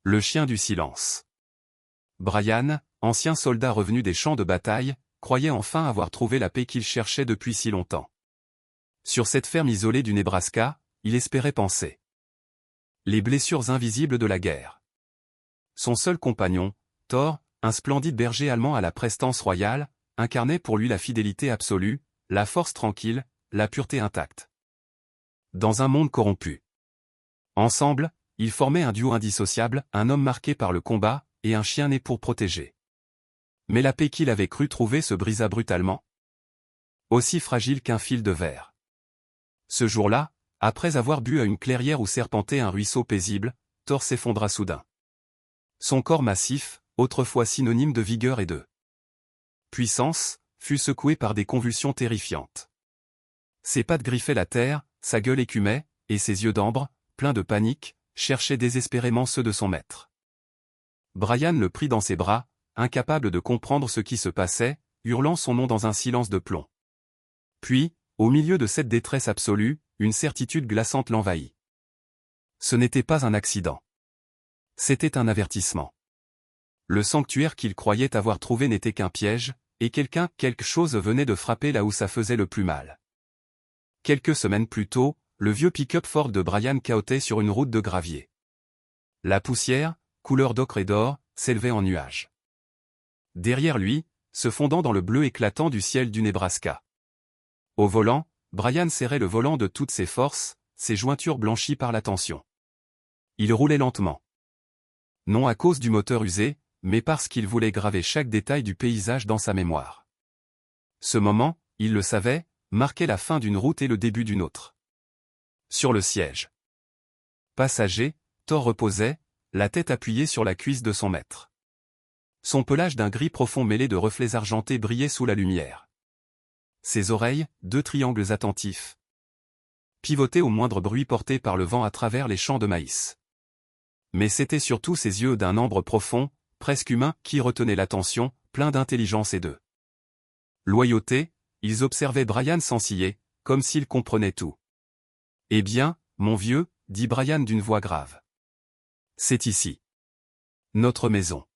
Le chien du silence. Brian, ancien soldat revenu des champs de bataille, croyait enfin avoir trouvé la paix qu'il cherchait depuis si longtemps. Sur cette ferme isolée du Nebraska, il espérait penser. Les blessures invisibles de la guerre. Son seul compagnon, Thor, un splendide berger allemand à la prestance royale, incarnait pour lui la fidélité absolue, la force tranquille, la pureté intacte. Dans un monde corrompu. Ensemble, ils formaient un duo indissociable, un homme marqué par le combat, et un chien né pour protéger. Mais la paix qu'il avait cru trouver se brisa brutalement. Aussi fragile qu'un fil de verre. Ce jour-là, après avoir bu à une clairière où serpentait un ruisseau paisible, Thor s'effondra soudain. Son corps massif, autrefois synonyme de vigueur et de puissance, fut secoué par des convulsions terrifiantes. Ses pattes griffaient la terre, sa gueule écumait, et ses yeux d'ambre, pleins de panique, cherchaient désespérément ceux de son maître. Brian le prit dans ses bras, incapable de comprendre ce qui se passait, hurlant son nom dans un silence de plomb. Puis, au milieu de cette détresse absolue, une certitude glaçante l'envahit. Ce n'était pas un accident. C'était un avertissement. Le sanctuaire qu'il croyait avoir trouvé n'était qu'un piège, et quelque chose venait de frapper là où ça faisait le plus mal. Quelques semaines plus tôt, le vieux pick-up Ford de Brian cahotait sur une route de gravier. La poussière, couleur d'ocre et d'or, s'élevait en nuages. Derrière lui, se fondant dans le bleu éclatant du ciel du Nebraska. Au volant, Brian serrait le volant de toutes ses forces, ses jointures blanchies par la tension. Il roulait lentement. Non à cause du moteur usé, mais parce qu'il voulait graver chaque détail du paysage dans sa mémoire. Ce moment, il le savait, marquait la fin d'une route et le début d'une autre. Sur le siège passager, Thor reposait, la tête appuyée sur la cuisse de son maître. Son pelage d'un gris profond mêlé de reflets argentés brillait sous la lumière. Ses oreilles, deux triangles attentifs, pivotaient au moindre bruit porté par le vent à travers les champs de maïs. Mais c'étaient surtout ses yeux d'un ambre profond, presque humain, qui retenaient l'attention, plein d'intelligence et de loyauté. Ils observaient Brian sans ciller, comme s'il comprenait tout. « Eh bien, mon vieux, dit Brian d'une voix grave. C'est ici. Notre maison. »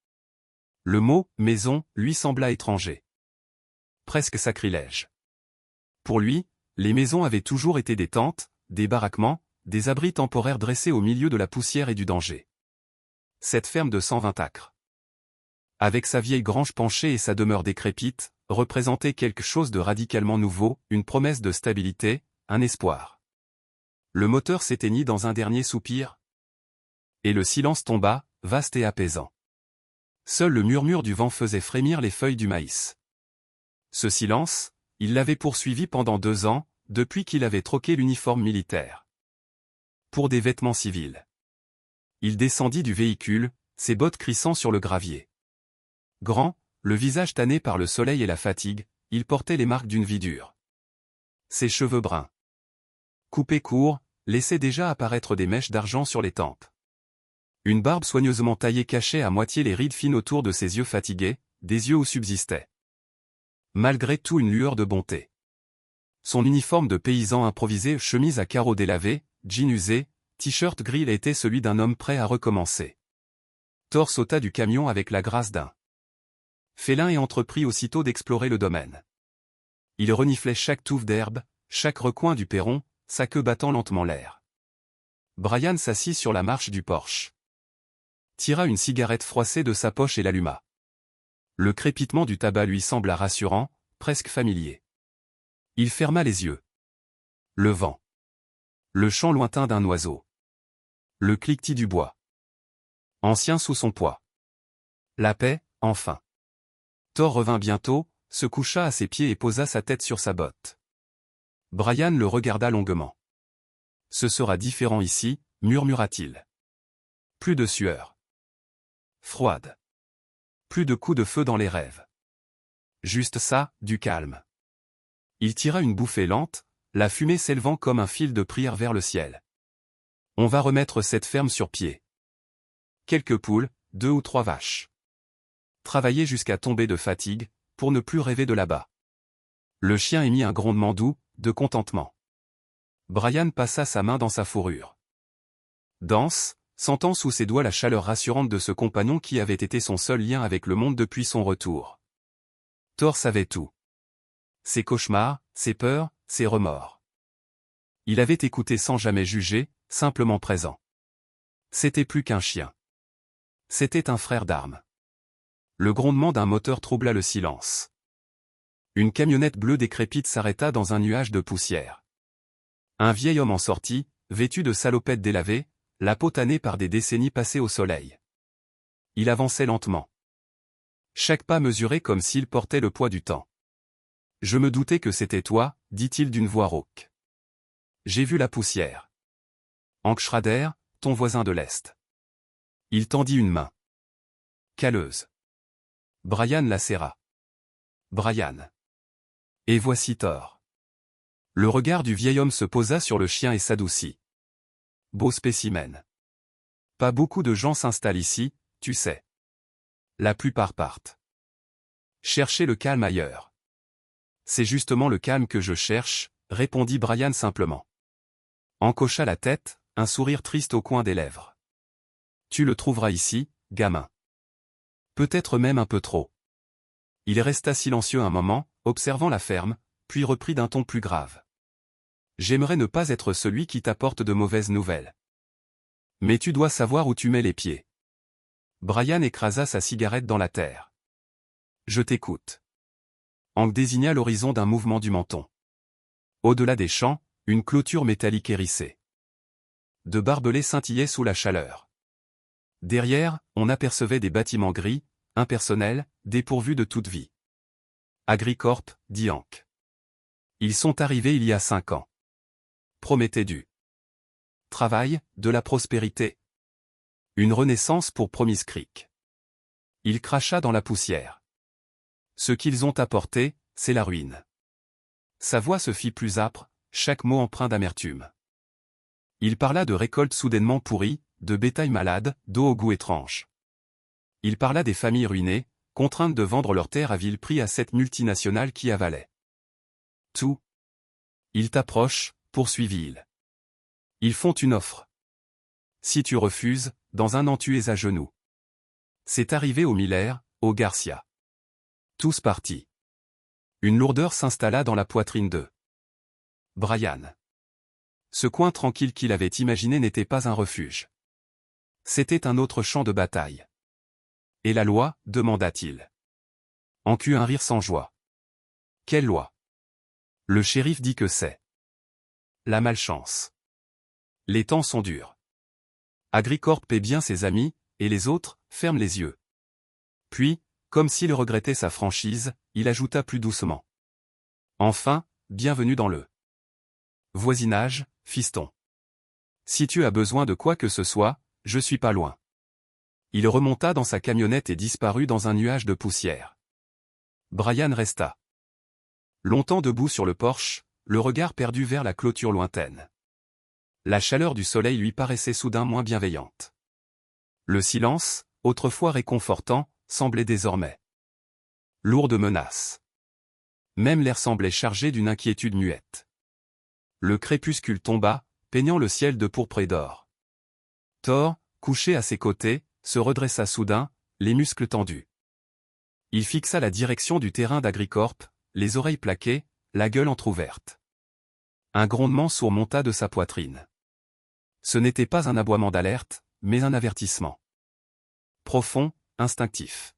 Le mot « maison » lui sembla étranger. Presque sacrilège. Pour lui, les maisons avaient toujours été des tentes, des baraquements, des abris temporaires dressés au milieu de la poussière et du danger. Cette ferme de 120 acres, avec sa vieille grange penchée et sa demeure décrépite, représentait quelque chose de radicalement nouveau, une promesse de stabilité, un espoir. Le moteur s'éteignit dans un dernier soupir. Et le silence tomba, vaste et apaisant. Seul le murmure du vent faisait frémir les feuilles du maïs. Ce silence, il l'avait poursuivi pendant 2 ans, depuis qu'il avait troqué l'uniforme militaire pour des vêtements civils. Il descendit du véhicule, ses bottes crissant sur le gravier. Grand, le visage tanné par le soleil et la fatigue, il portait les marques d'une vie dure. Ses cheveux bruns, coupés courts, laissaient déjà apparaître des mèches d'argent sur les tempes. Une barbe soigneusement taillée cachait à moitié les rides fines autour de ses yeux fatigués, des yeux où subsistait malgré tout une lueur de bonté. Son uniforme de paysan improvisé, chemise à carreaux délavés, jean usé, t-shirt gris était celui d'un homme prêt à recommencer. Thor sauta du camion avec la grâce d'un félin et entreprit aussitôt d'explorer le domaine. Il reniflait chaque touffe d'herbe, chaque recoin du perron, sa queue battant lentement l'air. Brian s'assit sur la marche du porche, tira une cigarette froissée de sa poche et l'alluma. Le crépitement du tabac lui sembla rassurant, presque familier. Il ferma les yeux. Le vent. Le chant lointain d'un oiseau. Le cliquetis du bois. Ancien sous son poids. La paix, enfin. Thor revint bientôt, se coucha à ses pieds et posa sa tête sur sa botte. Brian le regarda longuement. « Ce sera différent ici, murmura-t-il. Plus de sueur froide. Plus de coups de feu dans les rêves. Juste ça, du calme. » Il tira une bouffée lente, la fumée s'élevant comme un fil de prière vers le ciel. « On va remettre cette ferme sur pied. Quelques poules, 2 ou 3 vaches. Travailler jusqu'à tomber de fatigue, pour ne plus rêver de là-bas. » Le chien émit un grondement doux, de contentement. Brian passa sa main dans sa fourrure. Dense, sentant sous ses doigts la chaleur rassurante de ce compagnon qui avait été son seul lien avec le monde depuis son retour. Thor savait tout. Ses cauchemars, ses peurs, ses remords. Il avait écouté sans jamais juger, simplement présent. C'était plus qu'un chien. C'était un frère d'armes. Le grondement d'un moteur troubla le silence. Une camionnette bleue décrépite s'arrêta dans un nuage de poussière. Un vieil homme en sortit, vêtu de salopettes délavées, la peau tannée par des décennies passées au soleil. Il avançait lentement. Chaque pas mesuré comme s'il portait le poids du temps. « Je me doutais que c'était toi, dit-il d'une voix rauque. J'ai vu la poussière. Hank Schrader, ton voisin de l'Est. » Il tendit une main. Calleuse. Brian la serra. Brian. Et voici Thor. Le regard du vieil homme se posa sur le chien et s'adoucit. Beau spécimen. Pas beaucoup de gens s'installent ici, tu sais. La plupart partent. Cherchez le calme ailleurs. C'est justement le calme que je cherche, répondit Brian simplement. Hank hocha la tête, un sourire triste au coin des lèvres. Tu le trouveras ici, gamin. Peut-être même un peu trop. Il resta silencieux un moment, observant la ferme, puis reprit d'un ton plus grave. J'aimerais ne pas être celui qui t'apporte de mauvaises nouvelles. Mais tu dois savoir où tu mets les pieds. Brian écrasa sa cigarette dans la terre. Je t'écoute. Hank désigna l'horizon d'un mouvement du menton. Au-delà des champs, une clôture métallique hérissée. De barbelés scintillaient sous la chaleur. Derrière, on apercevait des bâtiments gris, impersonnels, dépourvus de toute vie. Agricorp, dit Hank. Ils sont arrivés il y a 5 ans. Promettaient du travail, de la prospérité. Une renaissance pour Promise Creek. Il cracha dans la poussière. Ce qu'ils ont apporté, c'est la ruine. Sa voix se fit plus âpre, chaque mot empreint d'amertume. Il parla de récoltes soudainement pourries, de bétail malade, d'eau au goût étrange. Il parla des familles ruinées, contraintes de vendre leurs terres à vil prix à cette multinationale qui avalait tout. Ils t'approchent, poursuivit-il. Ils font une offre. Si tu refuses, dans un an tu es à genoux. C'est arrivé aux Miller, aux Garcia. Tous partis. Une lourdeur s'installa dans la poitrine de Brian. Ce coin tranquille qu'il avait imaginé n'était pas un refuge. C'était un autre champ de bataille. Et la loi, demanda-t-il. Hank eut un rire sans joie. Quelle loi? Le shérif dit que c'est la malchance. Les temps sont durs. Agricorp paie bien ses amis, et les autres, ferment les yeux. Puis, comme s'il regrettait sa franchise, il ajouta plus doucement. Enfin, bienvenue dans le voisinage, fiston. Si tu as besoin de quoi que ce soit, je suis pas loin. Il remonta dans sa camionnette et disparut dans un nuage de poussière. Brian resta longtemps debout sur le porche, le regard perdu vers la clôture lointaine. La chaleur du soleil lui paraissait soudain moins bienveillante. Le silence, autrefois réconfortant, semblait désormais lourd de menaces. Même l'air semblait chargé d'une inquiétude muette. Le crépuscule tomba, peignant le ciel de pourpre et d'or. Thor, couché à ses côtés, se redressa soudain, les muscles tendus. Il fixa la direction du terrain d'Agricorp, les oreilles plaquées, la gueule entr'ouverte. Un grondement sourd monta de sa poitrine. Ce n'était pas un aboiement d'alerte, mais un avertissement. Profond, instinctif.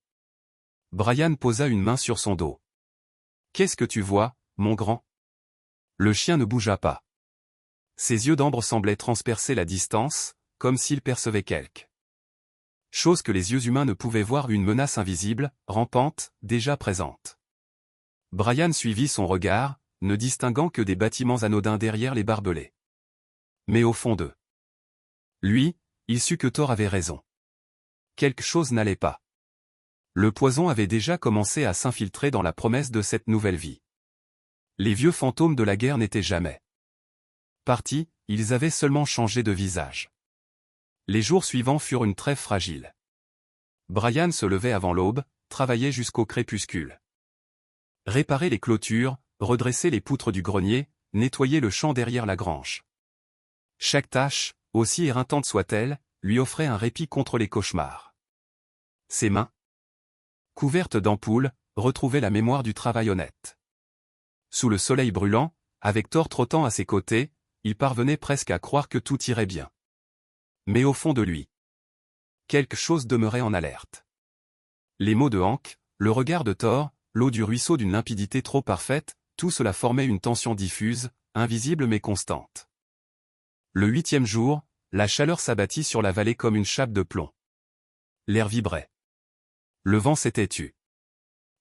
Brian posa une main sur son dos. « Qu'est-ce que tu vois, mon grand ?» Le chien ne bougea pas. Ses yeux d'ambre semblaient transpercer la distance, comme s'il percevait quelque chose que les yeux humains ne pouvaient voir, une menace invisible, rampante, déjà présente. Brian suivit son regard, ne distinguant que des bâtiments anodins derrière les barbelés. Mais au fond d'eux, lui, il sut que Thor avait raison. Quelque chose n'allait pas. Le poison avait déjà commencé à s'infiltrer dans la promesse de cette nouvelle vie. Les vieux fantômes de la guerre n'étaient jamais partis, ils avaient seulement changé de visage. Les jours suivants furent une trêve fragile. Brian se levait avant l'aube, travaillait jusqu'au crépuscule. Réparer les clôtures, redresser les poutres du grenier, nettoyer le champ derrière la grange. Chaque tâche, aussi éreintante soit-elle, lui offrait un répit contre les cauchemars. Ses mains, couvertes d'ampoules, retrouvaient la mémoire du travail honnête. Sous le soleil brûlant, avec Thor trottant à ses côtés, il parvenait presque à croire que tout irait bien. Mais au fond de lui, quelque chose demeurait en alerte. Les mots de Hank, le regard de Thor, l'eau du ruisseau d'une limpidité trop parfaite, tout cela formait une tension diffuse, invisible mais constante. Le 8e jour, la chaleur s'abattit sur la vallée comme une chape de plomb. L'air vibrait. Le vent s'était tu.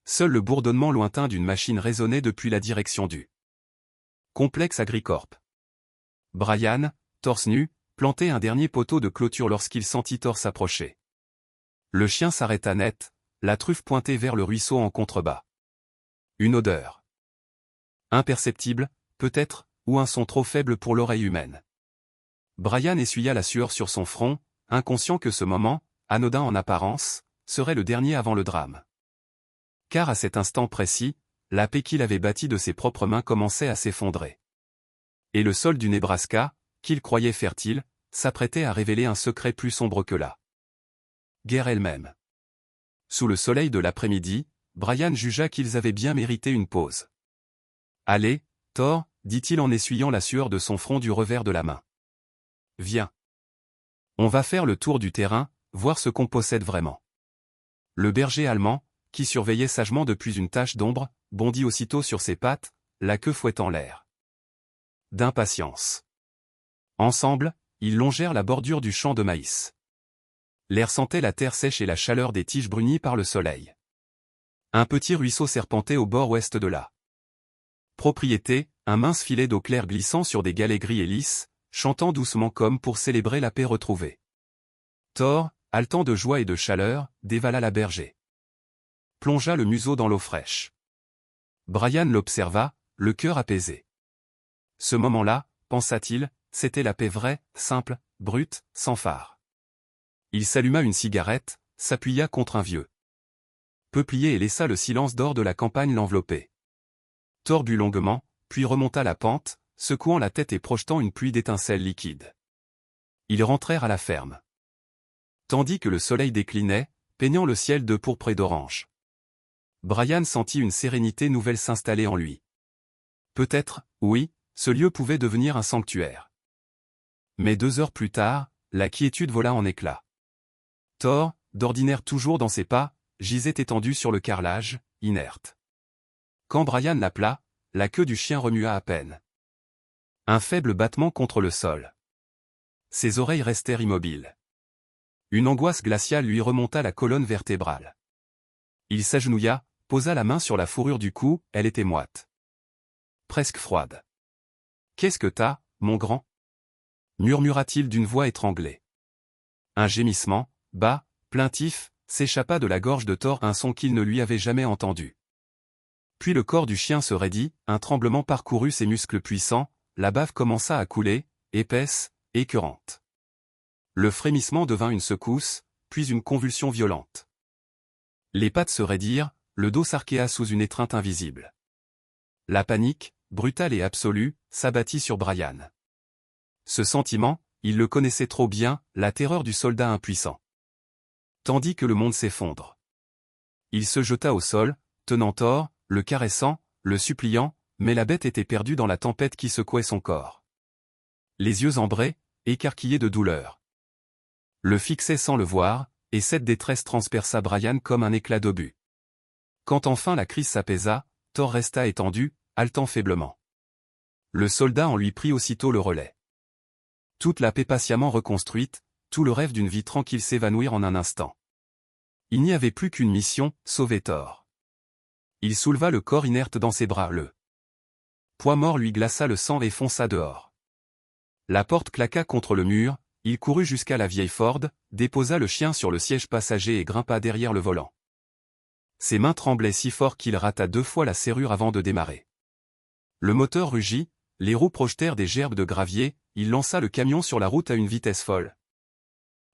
Seul le bourdonnement lointain d'une machine résonnait depuis la direction du complexe Agricorp. Brian, torse nu, plantait un dernier poteau de clôture lorsqu'il sentit Thor s'approcher. Le chien s'arrêta net, la truffe pointée vers le ruisseau en contrebas. Une odeur. Imperceptible, peut-être, ou un son trop faible pour l'oreille humaine. Brian essuya la sueur sur son front, inconscient que ce moment, anodin en apparence, serait le dernier avant le drame. Car à cet instant précis, la paix qu'il avait bâtie de ses propres mains commençait à s'effondrer. Et le sol du Nebraska, qu'il croyait fertile, s'apprêtait à révéler un secret plus sombre que la guerre elle-même. Sous le soleil de l'après-midi, Brian jugea qu'ils avaient bien mérité une pause. « Allez, Thor, dit-il en essuyant la sueur de son front du revers de la main. Viens. On va faire le tour du terrain, voir ce qu'on possède vraiment. » Le berger allemand, qui surveillait sagement depuis une tache d'ombre, bondit aussitôt sur ses pattes, la queue fouettant l'air. D'impatience. Ensemble, ils longèrent la bordure du champ de maïs. L'air sentait la terre sèche et la chaleur des tiges brunies par le soleil. Un petit ruisseau serpentait au bord ouest de la propriété, un mince filet d'eau claire glissant sur des galets gris et lisses, chantant doucement comme pour célébrer la paix retrouvée. Thor, haletant de joie et de chaleur, dévala la bergée. Plongea le museau dans l'eau fraîche. Brian l'observa, le cœur apaisé. Ce moment-là, pensa-t-il, c'était la paix vraie, simple, brute, sans phare. Il s'alluma une cigarette, s'appuya contre un vieux peuplier et laissa le silence d'or de la campagne l'envelopper. Thor but longuement, puis remonta la pente, secouant la tête et projetant une pluie d'étincelles liquides. Ils rentrèrent à la ferme. Tandis que le soleil déclinait, peignant le ciel de pourpre et d'orange. Brian sentit une sérénité nouvelle s'installer en lui. Peut-être, oui, ce lieu pouvait devenir un sanctuaire. Mais 2 heures plus tard, la quiétude vola en éclats. Thor, d'ordinaire toujours dans ses pas, gisait étendu sur le carrelage, inerte. Quand Brian l'appela, la queue du chien remua à peine. Un faible battement contre le sol. Ses oreilles restèrent immobiles. Une angoisse glaciale lui remonta la colonne vertébrale. Il s'agenouilla, posa la main sur la fourrure du cou, elle était moite. Presque froide. « Qu'est-ce que t'as, mon grand » murmura-t-il d'une voix étranglée. Un gémissement, bas, plaintif, s'échappa de la gorge de Thor, un son qu'il ne lui avait jamais entendu. Puis le corps du chien se raidit, un tremblement parcourut ses muscles puissants, la bave commença à couler, épaisse, écœurante. Le frémissement devint une secousse, puis une convulsion violente. Les pattes se raidirent, le dos s'arquéa sous une étreinte invisible. La panique, brutale et absolue, s'abattit sur Brian. Ce sentiment, il le connaissait trop bien, la terreur du soldat impuissant. Tandis que le monde s'effondre. Il se jeta au sol, tenant Thor, le caressant, le suppliant, mais la bête était perdue dans la tempête qui secouait son corps. Les yeux ambrés, écarquillés de douleur. Le fixait sans le voir, et cette détresse transperça Brian comme un éclat d'obus. Quand enfin la crise s'apaisa, Thor resta étendu, haletant faiblement. Le soldat en lui prit aussitôt le relais. Toute la paix patiemment reconstruite, tout le rêve d'une vie tranquille s'évanouir en un instant. Il n'y avait plus qu'une mission, sauver Thor. Il souleva le corps inerte dans ses bras, le poids mort lui glaça le sang et fonça dehors. La porte claqua contre le mur, il courut jusqu'à la vieille Ford, déposa le chien sur le siège passager et grimpa derrière le volant. Ses mains tremblaient si fort qu'il rata 2 fois la serrure avant de démarrer. Le moteur rugit, les roues projetèrent des gerbes de gravier, il lança le camion sur la route à une vitesse folle.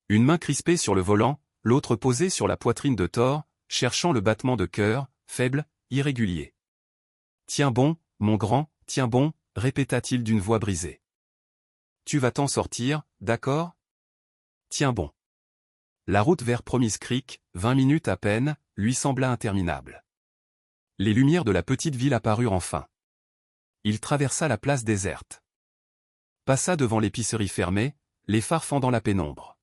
Une main crispée sur le volant, l'autre posée sur la poitrine de Thor, cherchant le battement de cœur, faible, irrégulier. « Tiens bon, mon grand, tiens bon » répéta-t-il d'une voix brisée. « Tu vas t'en sortir, d'accord ? Tiens bon. La route vers Promise Creek, 20 minutes à peine, lui sembla interminable. Les lumières de la petite ville apparurent enfin. Il traversa la place déserte. Passa devant l'épicerie fermée, les phares fendant la pénombre.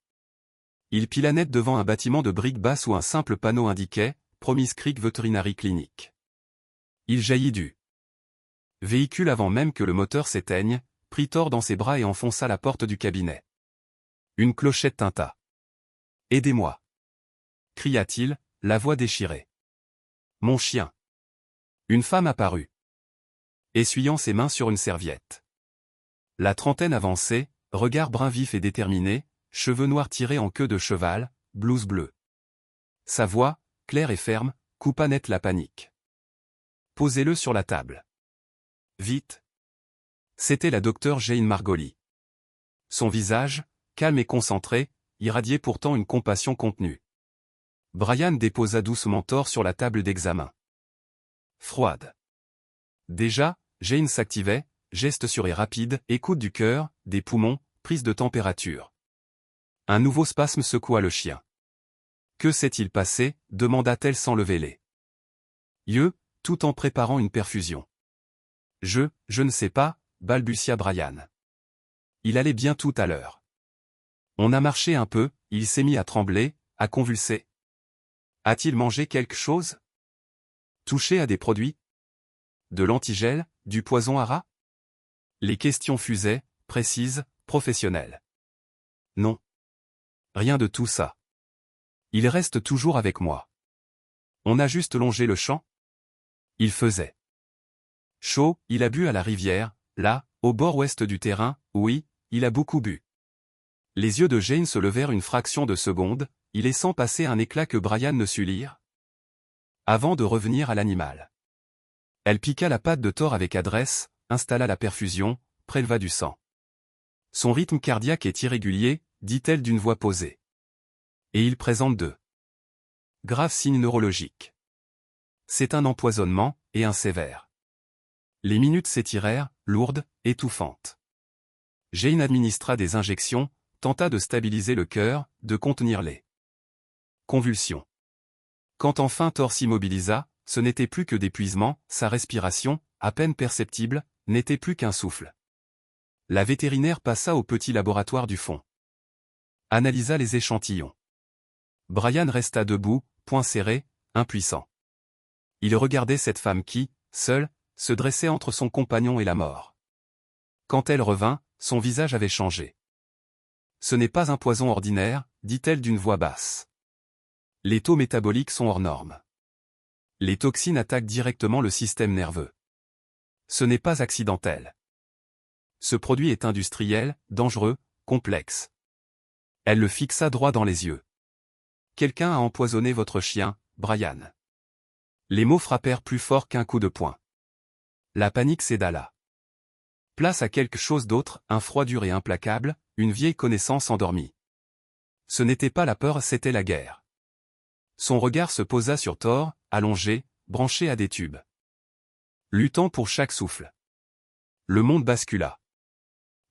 Il pila net devant un bâtiment de briques basses où un simple panneau indiquait « Promise Creek Veterinary Clinic ». Il jaillit du véhicule avant même que le moteur s'éteigne, prit Thor dans ses bras et enfonça la porte du cabinet. Une clochette tinta. « Aidez-moi » cria-t-il, la voix déchirée. « Mon chien !» Une femme apparut, essuyant ses mains sur une serviette. La trentaine avançait, regard brun vif et déterminé, cheveux noirs tirés en queue de cheval, blouse bleue. Sa voix, claire et ferme, coupa net la panique. « Posez-le sur la table. » Vite. C'était la docteure Jane Margolin. Son visage, calme et concentré, irradiait pourtant une compassion contenue. Brian déposa doucement Thor sur la table d'examen. Froide. Déjà, Jane s'activait, geste sûr et rapide, écoute du cœur, des poumons, prise de température. Un nouveau spasme secoua le chien. « Que s'est-il passé » demanda-t-elle sans lever les yeux, tout en préparant une perfusion. « Je ne sais pas » balbutia Brian. Il allait bien tout à l'heure. On a marché un peu, il s'est mis à trembler, à convulser. A-t-il mangé quelque chose? Touché à des produits? De l'antigel, du poison à rat? Les questions fusaient, précises, professionnelles. Non. Rien de tout ça. Il reste toujours avec moi. On a juste longé le champ? Il faisait chaud, il a bu à la rivière, là, au bord ouest du terrain, oui, il a beaucoup bu. Les yeux de Jane se levèrent une fraction de seconde, y laissant passer un éclat que Brian ne sut lire. Avant de revenir à l'animal. Elle piqua la patte de Thor avec adresse, installa la perfusion, préleva du sang. Son rythme cardiaque est irrégulier, dit-elle d'une voix posée. Et il présente de graves signes neurologiques. C'est un empoisonnement, et un sévère. Les minutes s'étirèrent, lourdes, étouffantes. Jane administra des injections, tenta de stabiliser le cœur, de contenir les convulsions. Quand enfin Thor s'immobilisa, ce n'était plus que d'épuisement, sa respiration, à peine perceptible, n'était plus qu'un souffle. La vétérinaire passa au petit laboratoire du fond. Analysa les échantillons. Brian resta debout, poings serrés, impuissant. Il regardait cette femme qui, seule, se dressait entre son compagnon et la mort. Quand elle revint, son visage avait changé. « Ce n'est pas un poison ordinaire », dit-elle d'une voix basse. Les taux métaboliques sont hors normes. Les toxines attaquent directement le système nerveux. Ce n'est pas accidentel. Ce produit est industriel, dangereux, complexe. Elle le fixa droit dans les yeux. Quelqu'un a empoisonné votre chien, Brian. Les mots frappèrent plus fort qu'un coup de poing. La panique céda là. Place à quelque chose d'autre, un froid dur et implacable, une vieille connaissance endormie. Ce n'était pas la peur, c'était la guerre. Son regard se posa sur Thor, allongé, branché à des tubes. Luttant pour chaque souffle. Le monde bascula.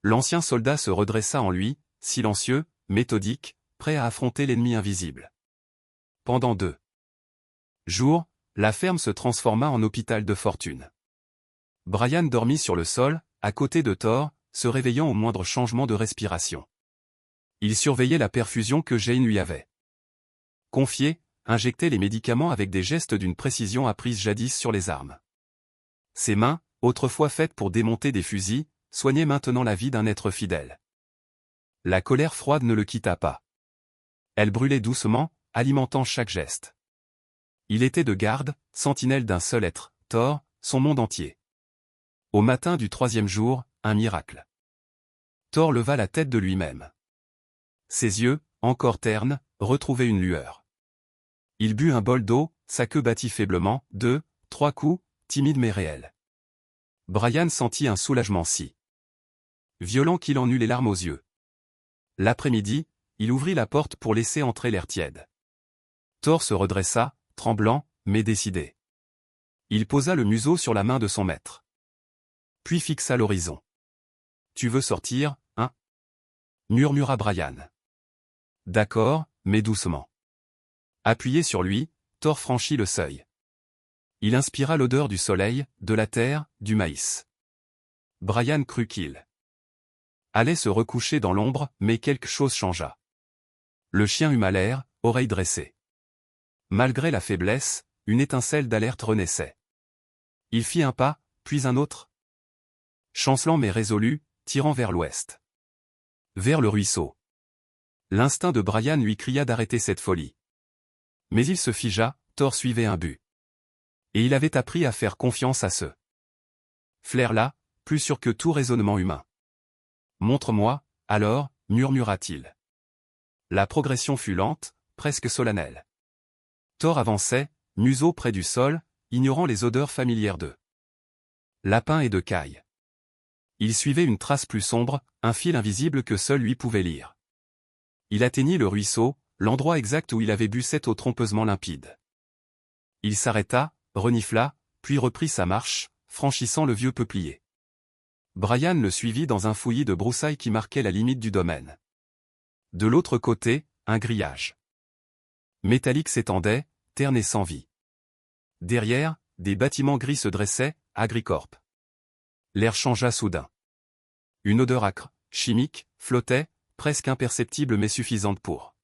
L'ancien soldat se redressa en lui, silencieux, méthodique, prêt à affronter l'ennemi invisible. Pendant 2 jours, la ferme se transforma en hôpital de fortune. Brian dormit sur le sol, à côté de Thor, se réveillant au moindre changement de respiration. Il surveillait la perfusion que Jane lui avait confiée, injectait les médicaments avec des gestes d'une précision apprise jadis sur les armes. Ses mains, autrefois faites pour démonter des fusils, soignaient maintenant la vie d'un être fidèle. La colère froide ne le quitta pas. Elle brûlait doucement, alimentant chaque geste. Il était de garde, sentinelle d'un seul être, Thor, son monde entier. Au matin du 3e jour, un miracle. Thor leva la tête de lui-même. Ses yeux, encore ternes, retrouvaient une lueur. Il but un bol d'eau, sa queue battit faiblement, 2, 3 coups, timides mais réels. Brian sentit un soulagement si violent qu'il en eut les larmes aux yeux. L'après-midi, il ouvrit la porte pour laisser entrer l'air tiède. Thor se redressa, tremblant, mais décidé. Il posa le museau sur la main de son maître. Puis fixa l'horizon. « Tu veux sortir, hein » murmura Brian. D'accord, mais doucement. Appuyé sur lui, Thor franchit le seuil. Il inspira l'odeur du soleil, de la terre, du maïs. Brian crut qu'il allait se recoucher dans l'ombre, mais quelque chose changea. Le chien huma l'air, oreille dressée. Malgré la faiblesse, une étincelle d'alerte renaissait. Il fit un pas, puis un autre. Chancelant mais résolu, tirant vers l'ouest. Vers le ruisseau. L'instinct de Brian lui cria d'arrêter cette folie. Mais il se figea, Thor suivait un but. Et il avait appris à faire confiance à ce flair-là, plus sûr que tout raisonnement humain. Montre-moi, alors, murmura-t-il. La progression fut lente, presque solennelle. Thor avançait, museau près du sol, ignorant les odeurs familières de lapin et de caille. Il suivait une trace plus sombre, un fil invisible que seul lui pouvait lire. Il atteignit le ruisseau, l'endroit exact où il avait bu cette eau trompeusement limpide. Il s'arrêta, renifla, puis reprit sa marche, franchissant le vieux peuplier. Brian le suivit dans un fouillis de broussailles qui marquait la limite du domaine. De l'autre côté, un grillage métallique s'étendait, terne et sans vie. Derrière, des bâtiments gris se dressaient, Agricorp. L'air changea soudain. Une odeur âcre, chimique, flottait, presque imperceptible mais suffisante pour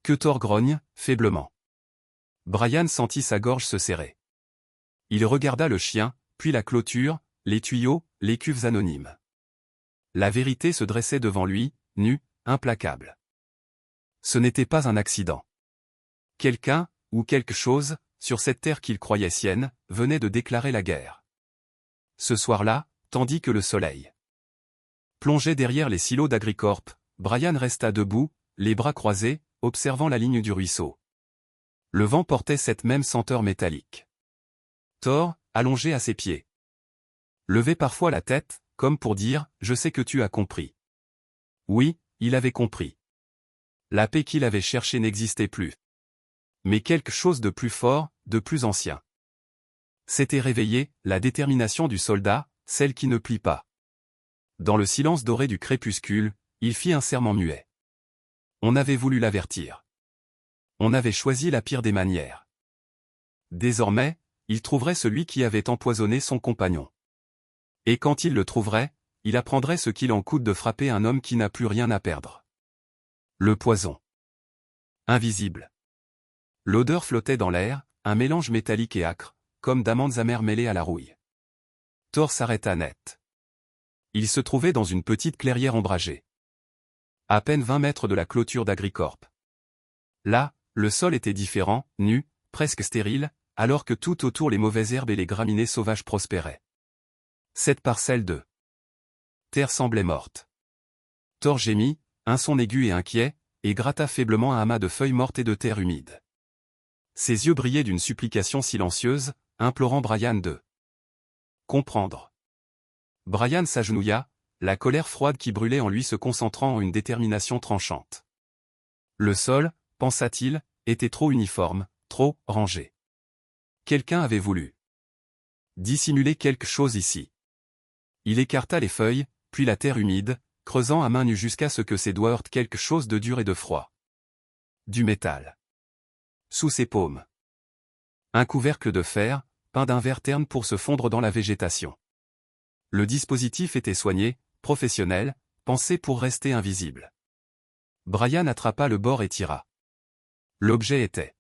que Thor grogne, faiblement. Brian sentit sa gorge se serrer. Il regarda le chien, puis la clôture, les tuyaux, les cuves anonymes. La vérité se dressait devant lui, nue, implacable. Ce n'était pas un accident. Quelqu'un, ou quelque chose, sur cette terre qu'il croyait sienne, venait de déclarer la guerre. Ce soir-là, tandis que le soleil plongeait derrière les silos d'Agricorp, Brian resta debout, les bras croisés, observant la ligne du ruisseau. Le vent portait cette même senteur métallique. Thor, allongé à ses pieds, levait parfois la tête, comme pour dire « Je sais que tu as compris ». Oui, il avait compris. La paix qu'il avait cherchée n'existait plus. Mais quelque chose de plus fort, de plus ancien. S'était réveillé, la détermination du soldat, celle qui ne plie pas. Dans le silence doré du crépuscule, il fit un serment muet. On avait voulu l'avertir. On avait choisi la pire des manières. Désormais, il trouverait celui qui avait empoisonné son compagnon. Et quand il le trouverait, il apprendrait ce qu'il en coûte de frapper un homme qui n'a plus rien à perdre. Le poison. Invisible. L'odeur flottait dans l'air, un mélange métallique et âcre, comme d'amandes amères mêlées à la rouille. Thor s'arrêta net. Il se trouvait dans une petite clairière ombragée. À peine 20 mètres de la clôture d'Agricorp. Là, le sol était différent, nu, presque stérile, alors que tout autour les mauvaises herbes et les graminées sauvages prospéraient. Cette parcelle de terre semblait morte. Thor gémit, un son aigu et inquiet, et gratta faiblement un amas de feuilles mortes et de terre humide. Ses yeux brillaient d'une supplication silencieuse, implorant Brian de comprendre. Brian s'agenouilla, la colère froide qui brûlait en lui se concentrant en une détermination tranchante. Le sol, pensa-t-il, était trop uniforme, trop rangé. Quelqu'un avait voulu dissimuler quelque chose ici. Il écarta les feuilles, puis la terre humide, creusant à main nue jusqu'à ce que ses doigts heurtent quelque chose de dur et de froid. Du métal. Sous ses paumes. Un couvercle de fer, peint d'un vert terne pour se fondre dans la végétation. Le dispositif était soigné, professionnel, pensé pour rester invisible. Brian attrapa le bord et tira. L'objet était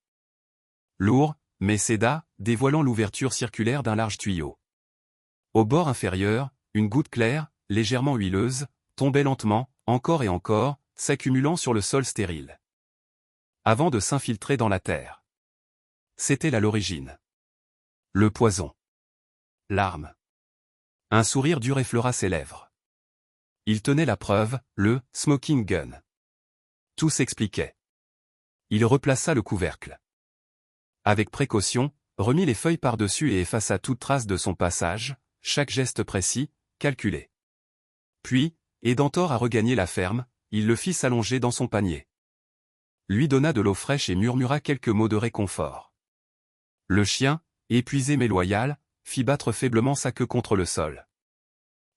lourd, mais céda, dévoilant l'ouverture circulaire d'un large tuyau. Au bord inférieur, une goutte claire, légèrement huileuse, tombait lentement, encore et encore, s'accumulant sur le sol stérile. Avant de s'infiltrer dans la terre. C'était là l'origine. Le poison. L'arme. Un sourire dur effleura ses lèvres. Il tenait la preuve, le « smoking gun ». Tout s'expliquait. Il replaça le couvercle. Avec précaution, remit les feuilles par-dessus et effaça toute trace de son passage, chaque geste précis, calculé. Puis, aidant Thor à regagner la ferme, il le fit s'allonger dans son panier. Lui donna de l'eau fraîche et murmura quelques mots de réconfort. Le chien, épuisé mais loyal, fit battre faiblement sa queue contre le sol.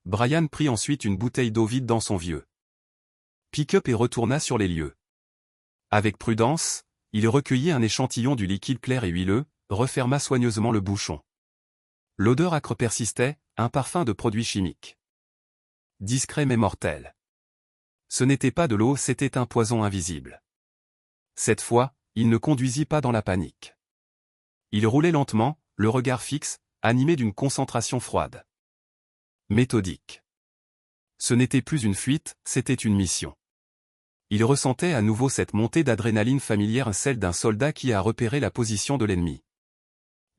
Brian prit ensuite une bouteille d'eau vide dans son vieux pick-up et retourna sur les lieux. Avec prudence, il recueillit un échantillon du liquide clair et huileux, referma soigneusement le bouchon. L'odeur âcre persistait, un parfum de produit chimique. Discret mais mortel. Ce n'était pas de l'eau, c'était un poison invisible. Cette fois, il ne conduisit pas dans la panique. Il roulait lentement, le regard fixe, animé d'une concentration froide. Méthodique. Ce n'était plus une fuite, c'était une mission. Il ressentait à nouveau cette montée d'adrénaline familière, celle d'un soldat qui a repéré la position de l'ennemi.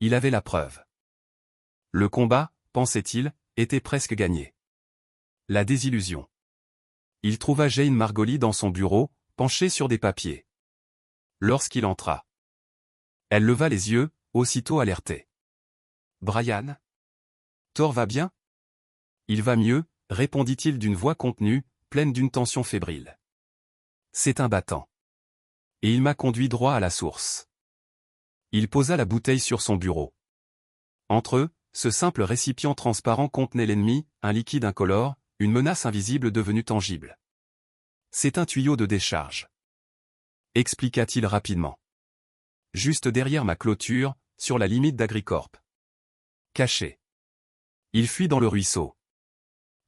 Il avait la preuve. Le combat, pensait-il, était presque gagné. La désillusion. Il trouva Jane Margolin dans son bureau, penchée sur des papiers. Lorsqu'il entra, elle leva les yeux, aussitôt alertée. « Brian ? Thor va bien ? » « Il va mieux, » répondit-il d'une voix contenue, pleine d'une tension fébrile. « C'est un battant. Et il m'a conduit droit à la source. » Il posa la bouteille sur son bureau. Entre eux, ce simple récipient transparent contenait l'ennemi, un liquide incolore, une menace invisible devenue tangible. « C'est un tuyau de décharge. » expliqua-t-il rapidement. « Juste derrière ma clôture, sur la limite d'Agricorp. Caché. Il fuit dans le ruisseau.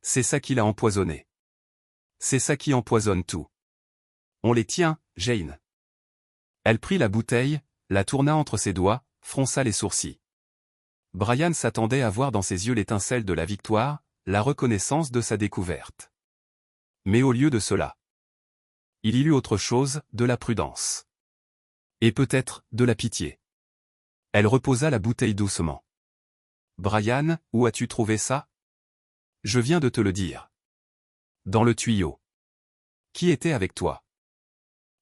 C'est ça qui l'a empoisonné. C'est ça qui empoisonne tout. On les tient, Jane. » Elle prit la bouteille, la tourna entre ses doigts, fronça les sourcils. Brian s'attendait à voir dans ses yeux l'étincelle de la victoire, la reconnaissance de sa découverte. Mais au lieu de cela, il y eut autre chose, de la prudence. Et peut-être, de la pitié. Elle reposa la bouteille doucement. « Brian, où as-tu trouvé ça ? » ?»« Je viens de te le dire. »« Dans le tuyau. »« Qui était avec toi ? » ?»«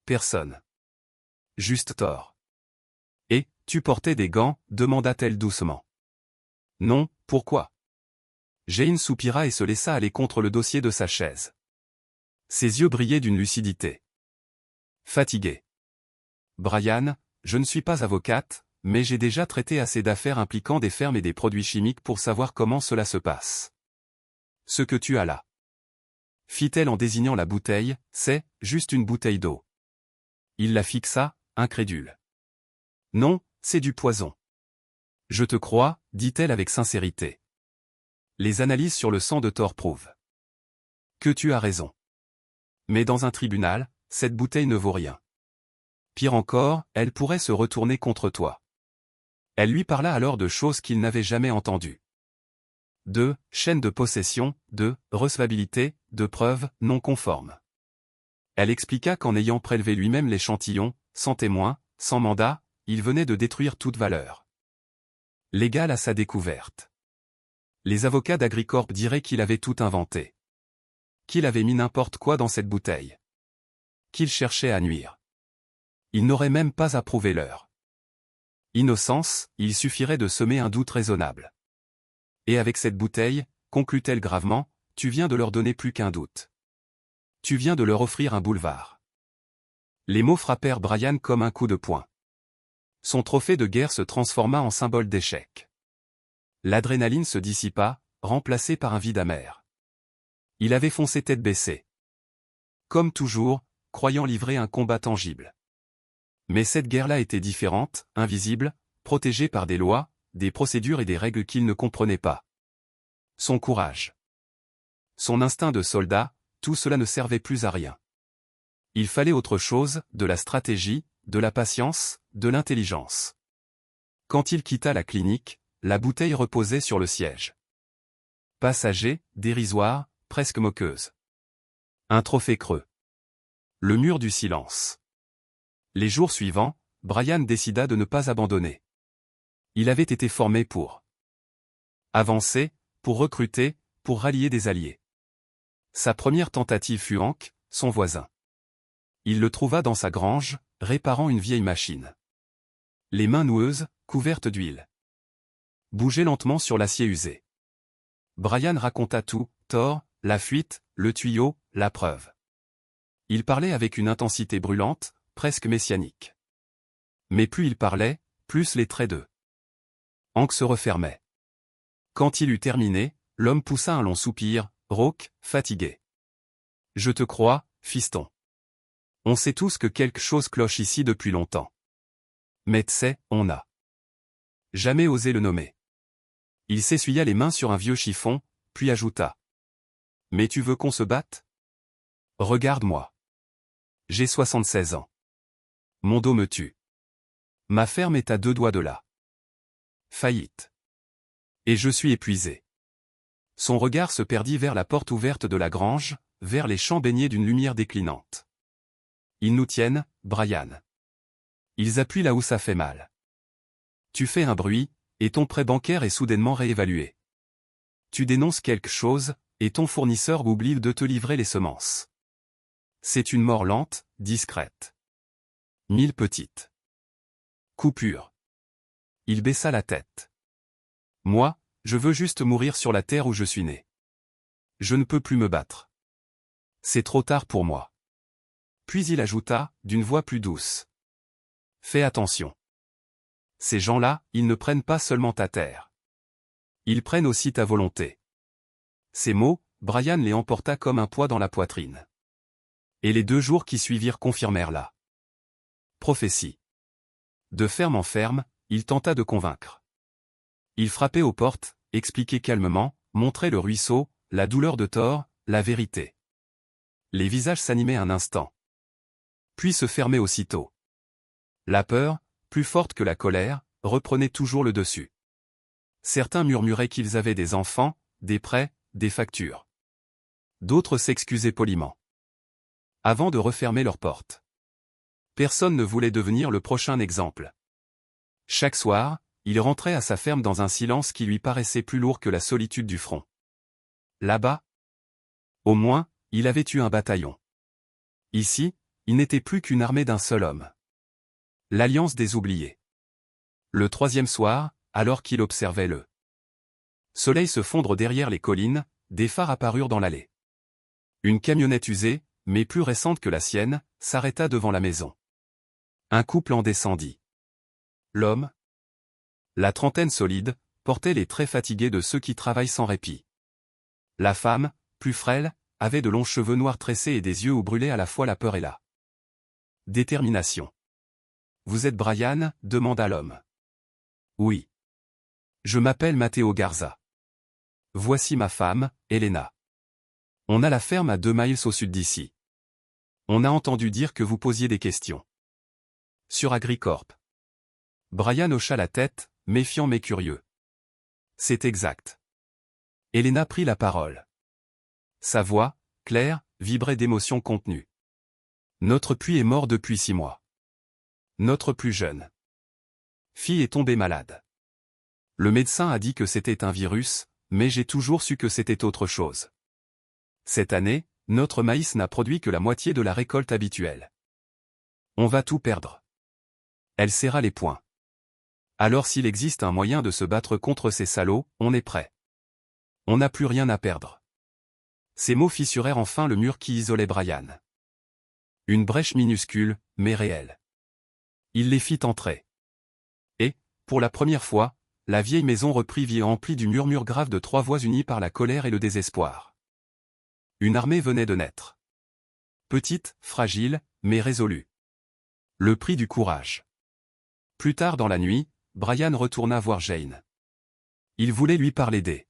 Personne. »« Juste Thor. »« Et, tu portais des gants ? » demanda-t-elle doucement. « Non, pourquoi ?» Jane soupira et se laissa aller contre le dossier de sa chaise. Ses yeux brillaient d'une lucidité. Fatigué. « Brian, je ne suis pas avocate, mais j'ai déjà traité assez d'affaires impliquant des fermes et des produits chimiques pour savoir comment cela se passe. Ce que tu as là, fit-elle en désignant la bouteille, c'est juste une bouteille d'eau. Il la fixa, incrédule. Non, c'est du poison. Je te crois, dit-elle avec sincérité. Les analyses sur le sang de Thor prouvent que tu as raison. Mais dans un tribunal, cette bouteille ne vaut rien. Pire encore, elle pourrait se retourner contre toi. Elle lui parla alors de choses qu'il n'avait jamais entendues. De chaîne de possession, de recevabilité, de preuves non conformes. Elle expliqua qu'en ayant prélevé lui-même l'échantillon, sans témoin, sans mandat, il venait de détruire toute valeur légale à sa découverte. Les avocats d'Agricorp diraient qu'il avait tout inventé. Qu'il avait mis n'importe quoi dans cette bouteille. Qu'il cherchait à nuire. Il n'aurait même pas à prouver leur innocence, il suffirait de semer un doute raisonnable. Et avec cette bouteille, conclut-elle gravement, tu viens de leur donner plus qu'un doute. Tu viens de leur offrir un boulevard. Les mots frappèrent Brian comme un coup de poing. Son trophée de guerre se transforma en symbole d'échec. L'adrénaline se dissipa, remplacée par un vide amer. Il avait foncé tête baissée. Comme toujours, croyant livrer un combat tangible. Mais cette guerre-là était différente, invisible, protégée par des lois, des procédures et des règles qu'il ne comprenait pas. Son courage. Son instinct de soldat, tout cela ne servait plus à rien. Il fallait autre chose, de la stratégie, de la patience, de l'intelligence. Quand il quitta la clinique, la bouteille reposait sur le siège. Passager, dérisoire, presque moqueuse. Un trophée creux. Le mur du silence. Les jours suivants, Brian décida de ne pas abandonner. Il avait été formé pour avancer, pour recruter, pour rallier des alliés. Sa première tentative fut Hank, son voisin. Il le trouva dans sa grange, réparant une vieille machine. Les mains noueuses, couvertes d'huile. Bougeait lentement sur l'acier usé. Brian raconta tout, Thor, la fuite, le tuyau, la preuve. Il parlait avec une intensité brûlante, presque messianique. Mais plus il parlait, plus les traits de Hank se refermaient. Quand il eut terminé, l'homme poussa un long soupir, rauque, fatigué. « Je te crois, fiston. On sait tous que quelque chose cloche ici depuis longtemps. Mais t'sais, on n'a jamais osé le nommer. Il s'essuya les mains sur un vieux chiffon, puis ajouta. Mais tu veux qu'on se batte? Regarde-moi. J'ai 76 ans. Mon dos me tue. Ma ferme est à 2 doigts de là. Faillite. Et je suis épuisé. Son regard se perdit vers la porte ouverte de la grange, vers les champs baignés d'une lumière déclinante. Ils nous tiennent, Brian. Ils appuient là où ça fait mal. Tu fais un bruit, et ton prêt bancaire est soudainement réévalué. Tu dénonces quelque chose, et ton fournisseur oublie de te livrer les semences. C'est une mort lente, discrète. 1000 petites coupures. Il baissa la tête. Moi, je veux juste mourir sur la terre où je suis né. Je ne peux plus me battre. C'est trop tard pour moi. Puis il ajouta, d'une voix plus douce. Fais attention. Ces gens-là, ils ne prennent pas seulement ta terre. Ils prennent aussi ta volonté. Ces mots, Brian les emporta comme un poids dans la poitrine. Et les 2 jours qui suivirent confirmèrent la prophétie. De ferme en ferme, il tenta de convaincre. Il frappait aux portes, expliquait calmement, montrait le ruisseau, la douleur de Thor, la vérité. Les visages s'animaient un instant. Puis se fermaient aussitôt. La peur, plus forte que la colère, reprenait toujours le dessus. Certains murmuraient qu'ils avaient des enfants, des prêts, des factures. D'autres s'excusaient poliment. Avant de refermer leurs portes. Personne ne voulait devenir le prochain exemple. Chaque soir, il rentrait à sa ferme dans un silence qui lui paraissait plus lourd que la solitude du front. Là-bas, au moins, il avait eu un bataillon. Ici, il n'était plus qu'une armée d'un seul homme. L'alliance des oubliés. Le 3e soir, alors qu'il observait le soleil se fondre derrière les collines, des phares apparurent dans l'allée. Une camionnette usée, mais plus récente que la sienne, s'arrêta devant la maison. Un couple en descendit. L'homme, la trentaine solide, portait les traits fatigués de ceux qui travaillent sans répit. La femme, plus frêle, avait de longs cheveux noirs tressés et des yeux où brûlait à la fois la peur et la détermination. « Vous êtes Brian ?» demanda l'homme. « Oui. Je m'appelle Matteo Garza. Voici ma femme, Elena. On a la ferme à 2 miles au sud d'ici. On a entendu dire que vous posiez des questions. Sur Agricorp. » Brian hocha la tête, méfiant mais curieux. C'est exact. Elena prit la parole. Sa voix, claire, vibrait d'émotions contenues. Notre puits est mort depuis 6 mois. Notre plus jeune fille est tombée malade. Le médecin a dit que c'était un virus, mais j'ai toujours su que c'était autre chose. Cette année, notre maïs n'a produit que la moitié de la récolte habituelle. On va tout perdre. Elle serra les poings. Alors s'il existe un moyen de se battre contre ces salauds, on est prêt. On n'a plus rien à perdre. Ces mots fissurèrent enfin le mur qui isolait Brian. Une brèche minuscule, mais réelle. Il les fit entrer. Et, pour la première fois, la vieille maison reprit vie emplie du murmure grave de 3 voix unies par la colère et le désespoir. Une armée venait de naître. Petite, fragile, mais résolue. Le prix du courage. Plus tard dans la nuit, Brian retourna voir Jane. Il voulait lui parler des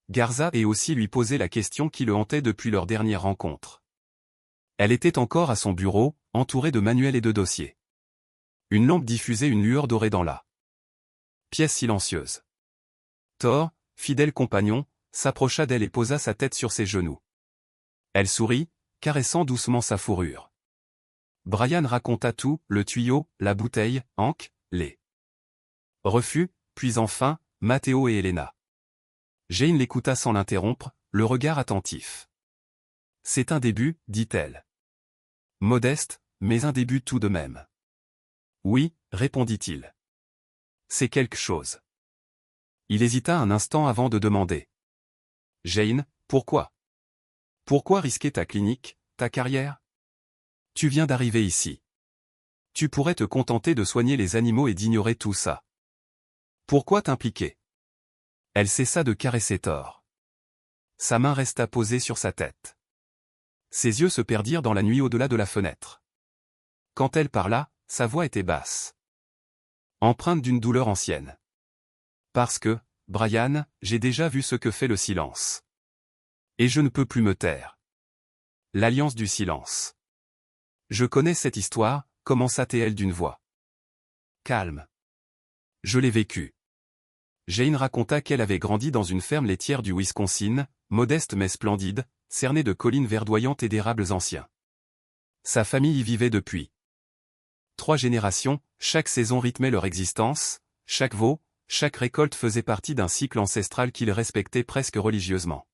Garza et aussi lui poser la question qui le hantait depuis leur dernière rencontre. Elle était encore à son bureau, entourée de manuels et de dossiers. Une lampe diffusait une lueur dorée dans la pièce silencieuse. Thor, fidèle compagnon, s'approcha d'elle et posa sa tête sur ses genoux. Elle sourit, caressant doucement sa fourrure. Brian raconta tout, le tuyau, la bouteille, Hank, les refus, puis enfin, Matteo et Elena. Jane l'écouta sans l'interrompre, le regard attentif. C'est un début, dit-elle. Modeste, mais un début tout de même. Oui, répondit-il. C'est quelque chose. Il hésita un instant avant de demander. Jane, pourquoi? Pourquoi risquer ta clinique, ta carrière? Tu viens d'arriver ici. Tu pourrais te contenter de soigner les animaux et d'ignorer tout ça. Pourquoi t'impliquer? Elle cessa de caresser Thor. Sa main resta posée sur sa tête. Ses yeux se perdirent dans la nuit au-delà de la fenêtre. Quand elle parla, sa voix était basse, empreinte d'une douleur ancienne. Parce que, Brian, j'ai déjà vu ce que fait le silence. Et je ne peux plus me taire. L'alliance du silence. Je connais cette histoire, commença-t-elle d'une voix calme. Je l'ai vécue. Jane raconta qu'elle avait grandi dans une ferme laitière du Wisconsin, modeste mais splendide, cernée de collines verdoyantes et d'érables anciens. Sa famille y vivait depuis 3 générations, chaque saison rythmait leur existence, chaque veau, chaque récolte faisait partie d'un cycle ancestral qu'ils respectaient presque religieusement.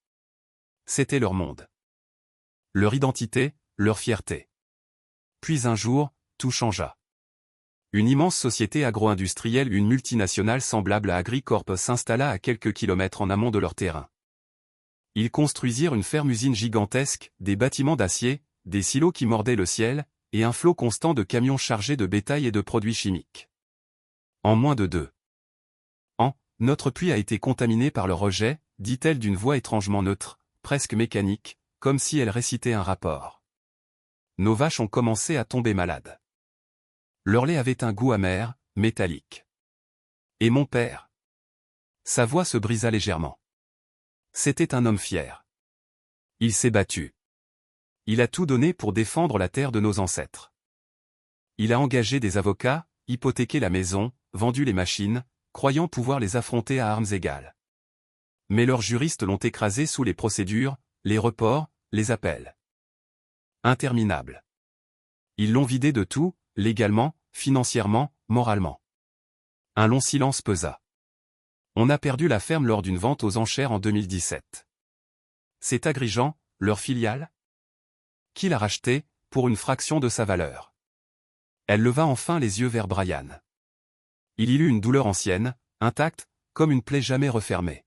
C'était leur monde. Leur identité, leur fierté. Puis un jour, tout changea. Une immense société agro-industrielle, une multinationale semblable à Agricorp, s'installa à quelques kilomètres en amont de leur terrain. Ils construisirent une ferme-usine gigantesque, des bâtiments d'acier, des silos qui mordaient le ciel, et un flot constant de camions chargés de bétail et de produits chimiques. En moins de 2 ans, notre puits a été contaminé par le rejet, dit-elle d'une voix étrangement neutre, presque mécanique, comme si elle récitait un rapport. Nos vaches ont commencé à tomber malades. Leur lait avait un goût amer, métallique. Et mon père? Sa voix se brisa légèrement. C'était un homme fier. Il s'est battu. Il a tout donné pour défendre la terre de nos ancêtres. Il a engagé des avocats, hypothéqué la maison, vendu les machines, croyant pouvoir les affronter à armes égales. Mais leurs juristes l'ont écrasé sous les procédures, les reports, les appels. Interminables. Ils l'ont vidé de tout, légalement, financièrement, moralement. Un long silence pesa. On a perdu la ferme lors d'une vente aux enchères en 2017. C'est Agrigent, leur filiale? Qui l'a racheté, pour une fraction de sa valeur? Elle leva enfin les yeux vers Brian. Il y eut une douleur ancienne, intacte, comme une plaie jamais refermée.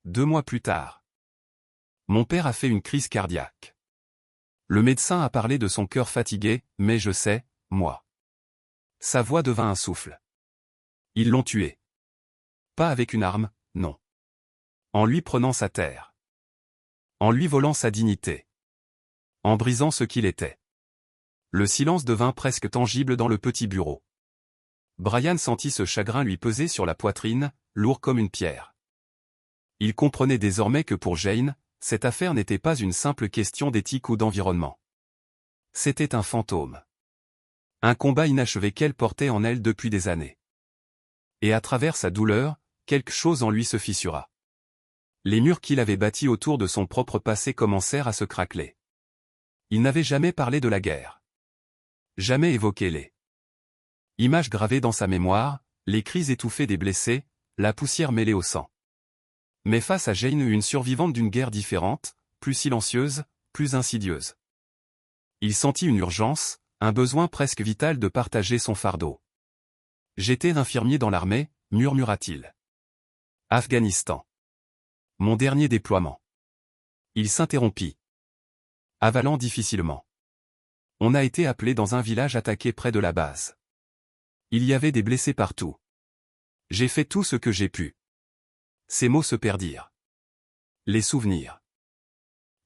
2 mois plus tard. Mon père a fait une crise cardiaque. Le médecin a parlé de son cœur fatigué, mais je sais, moi. Sa voix devint un souffle. Ils l'ont tué. Pas avec une arme, non. En lui prenant sa terre. En lui volant sa dignité. En brisant ce qu'il était. Le silence devint presque tangible dans le petit bureau. Brian sentit ce chagrin lui peser sur la poitrine, lourd comme une pierre. Il comprenait désormais que pour Jane, cette affaire n'était pas une simple question d'éthique ou d'environnement. C'était un fantôme. Un combat inachevé qu'elle portait en elle depuis des années. Et à travers sa douleur, quelque chose en lui se fissura. Les murs qu'il avait bâtis autour de son propre passé commencèrent à se craqueler. Il n'avait jamais parlé de la guerre. Jamais évoqué les images gravées dans sa mémoire, les cris étouffés des blessés, la poussière mêlée au sang. Mais face à Jane, une survivante d'une guerre différente, plus silencieuse, plus insidieuse. Il sentit une urgence, un besoin presque vital de partager son fardeau. J'étais infirmier dans l'armée, murmura-t-il. Afghanistan. Mon dernier déploiement. Il s'interrompit, avalant difficilement. On a été appelé dans un village attaqué près de la base. Il y avait des blessés partout. J'ai fait tout ce que j'ai pu. Ces mots se perdirent. Les souvenirs.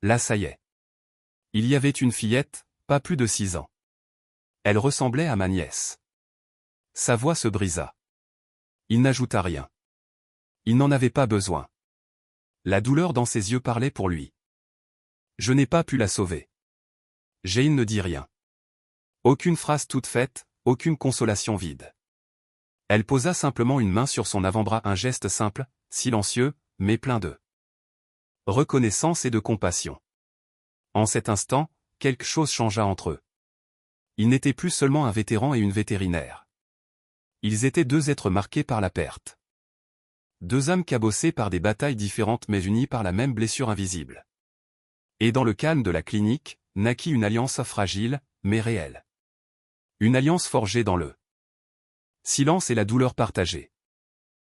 Là ça y est. Il y avait une fillette, pas plus de 6 ans. Elle ressemblait à ma nièce. Sa voix se brisa. Il n'ajouta rien. Il n'en avait pas besoin. La douleur dans ses yeux parlait pour lui. Je n'ai pas pu la sauver. Jane ne dit rien. Aucune phrase toute faite, aucune consolation vide. Elle posa simplement une main sur son avant-bras, un geste simple, silencieux, mais plein de reconnaissance et de compassion. En cet instant, quelque chose changea entre eux. Ils n'étaient plus seulement un vétéran et une vétérinaire. Ils étaient 2 êtres marqués par la perte. 2 âmes cabossées par des batailles différentes mais unies par la même blessure invisible. Et dans le calme de la clinique, naquit une alliance fragile, mais réelle. Une alliance forgée dans le silence et la douleur partagée.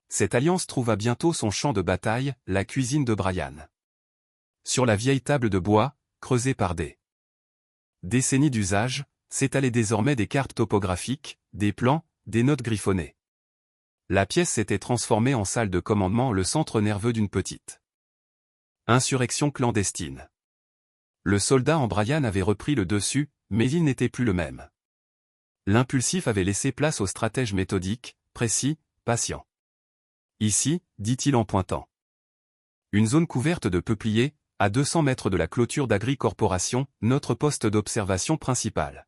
Cette alliance trouva bientôt son champ de bataille, la cuisine de Brian. Sur la vieille table de bois, creusée par des décennies d'usage, s'étalaient désormais des cartes topographiques, des plans, des notes griffonnées. La pièce s'était transformée en salle de commandement, le centre nerveux d'une petite insurrection clandestine. Le soldat en Brian avait repris le dessus, mais il n'était plus le même. L'impulsif avait laissé place au stratège méthodique, précis, patient. Ici, dit-il en pointant. Une zone couverte de peupliers, à 200 mètres de la clôture d'Agri Corporation, notre poste d'observation principal.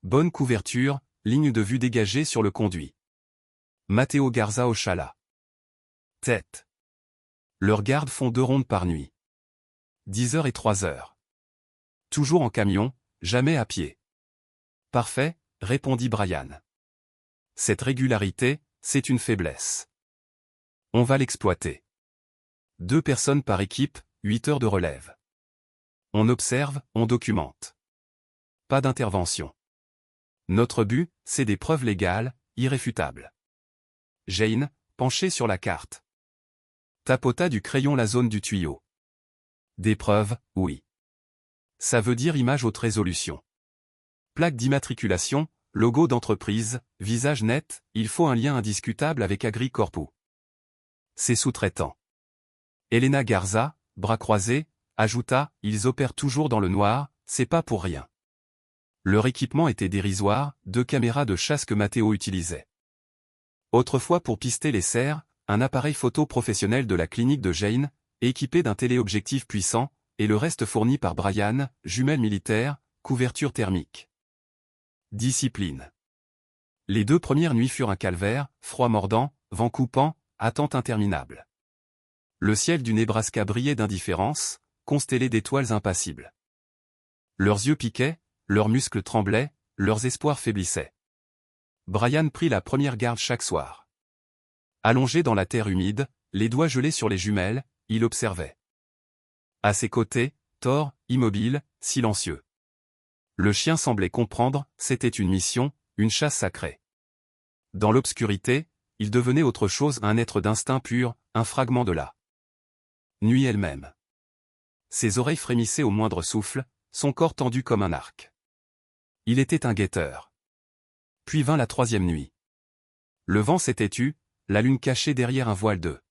Bonne couverture, ligne de vue dégagée sur le conduit. Matteo Garza hocha la tête. Leurs gardes font 2 rondes par nuit. 10 heures et 3 heures. Toujours en camion, jamais à pied. Parfait, répondit Brian. Cette régularité, c'est une faiblesse. On va l'exploiter. 2 personnes par équipe, 8 heures de relève. On observe, on documente. Pas d'intervention. Notre but, c'est des preuves légales, irréfutables. Jane, penchée sur la carte. Tapota du crayon la zone du tuyau. Des preuves, oui. Ça veut dire image haute résolution. Plaque d'immatriculation, logo d'entreprise, visage net, il faut un lien indiscutable avec Agri Corpo. Ses sous-traitants. Elena Garza, bras croisés, ajouta, ils opèrent toujours dans le noir, c'est pas pour rien. Leur équipement était dérisoire, 2 caméras de chasse que Matteo utilisait. Autrefois pour pister les cerfs, un appareil photo professionnel de la clinique de Jane, équipé d'un téléobjectif puissant, et le reste fourni par Brian, jumelles militaires, couverture thermique. Discipline. Les 2 premières nuits furent un calvaire, froid mordant, vent coupant, attente interminable. Le ciel du Nebraska brillait d'indifférence, constellé d'étoiles impassibles. Leurs yeux piquaient, leurs muscles tremblaient, leurs espoirs faiblissaient. Brian prit la première garde chaque soir. Allongé dans la terre humide, les doigts gelés sur les jumelles, il observait. À ses côtés, Thor, immobile, silencieux. Le chien semblait comprendre, c'était une mission, une chasse sacrée. Dans l'obscurité, il devenait autre chose, un être d'instinct pur, un fragment de la nuit elle-même. Ses oreilles frémissaient au moindre souffle, son corps tendu comme un arc. Il était un guetteur. Puis vint la 3e nuit. Le vent s'était tu, la lune cachée derrière un voile de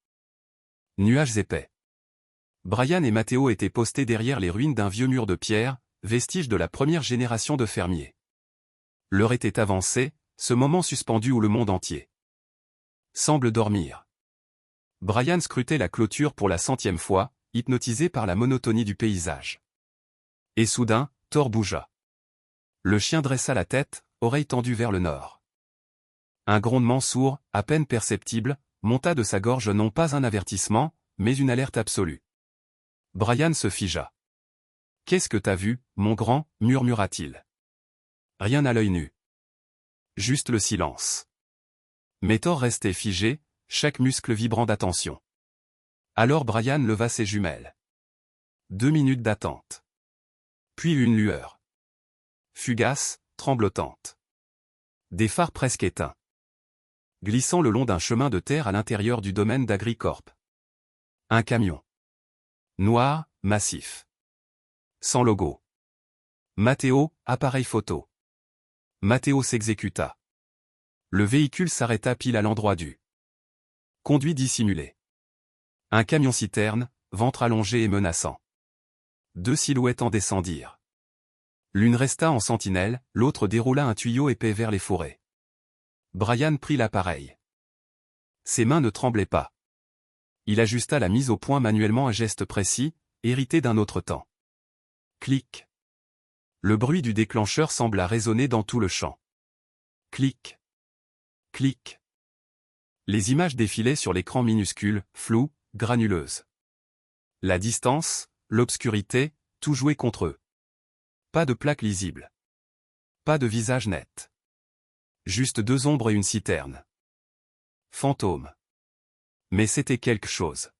nuages épais. Brian et Matteo étaient postés derrière les ruines d'un vieux mur de pierre, vestige de la première génération de fermiers. L'heure était avancée, ce moment suspendu où le monde entier semble dormir. Brian scrutait la clôture pour la 100e fois, hypnotisé par la monotonie du paysage. Et soudain, Thor bougea. Le chien dressa la tête, oreille tendue vers le nord. Un grondement sourd, à peine perceptible, monta de sa gorge, non pas un avertissement, mais une alerte absolue. Brian se figea. « Qu'est-ce que t'as vu, mon grand » murmura-t-il. Rien à l'œil nu. Juste le silence. Mais Thor restait figé, chaque muscle vibrant d'attention. Alors Brian leva ses jumelles. 2 minutes d'attente. Puis une lueur. Fugace, tremblotante. Des phares presque éteints. Glissant le long d'un chemin de terre à l'intérieur du domaine d'AgriCorp. Un camion. Noir, massif. Sans logo. Matteo, appareil photo. Matteo s'exécuta. Le véhicule s'arrêta pile à l'endroit du conduit dissimulé. Un camion-citerne, ventre allongé et menaçant. 2 silhouettes en descendirent. L'une resta en sentinelle, l'autre déroula un tuyau épais vers les forêts. Brian prit l'appareil. Ses mains ne tremblaient pas. Il ajusta la mise au point manuellement, un geste précis, hérité d'un autre temps. Clic. Le bruit du déclencheur sembla résonner dans tout le champ. Clic. Clic. Les images défilaient sur l'écran minuscule, floues, granuleuses. La distance, l'obscurité, tout jouait contre eux. Pas de plaque lisible. Pas de visage net. Juste 2 ombres et une citerne. Fantôme. Mais c'était quelque chose.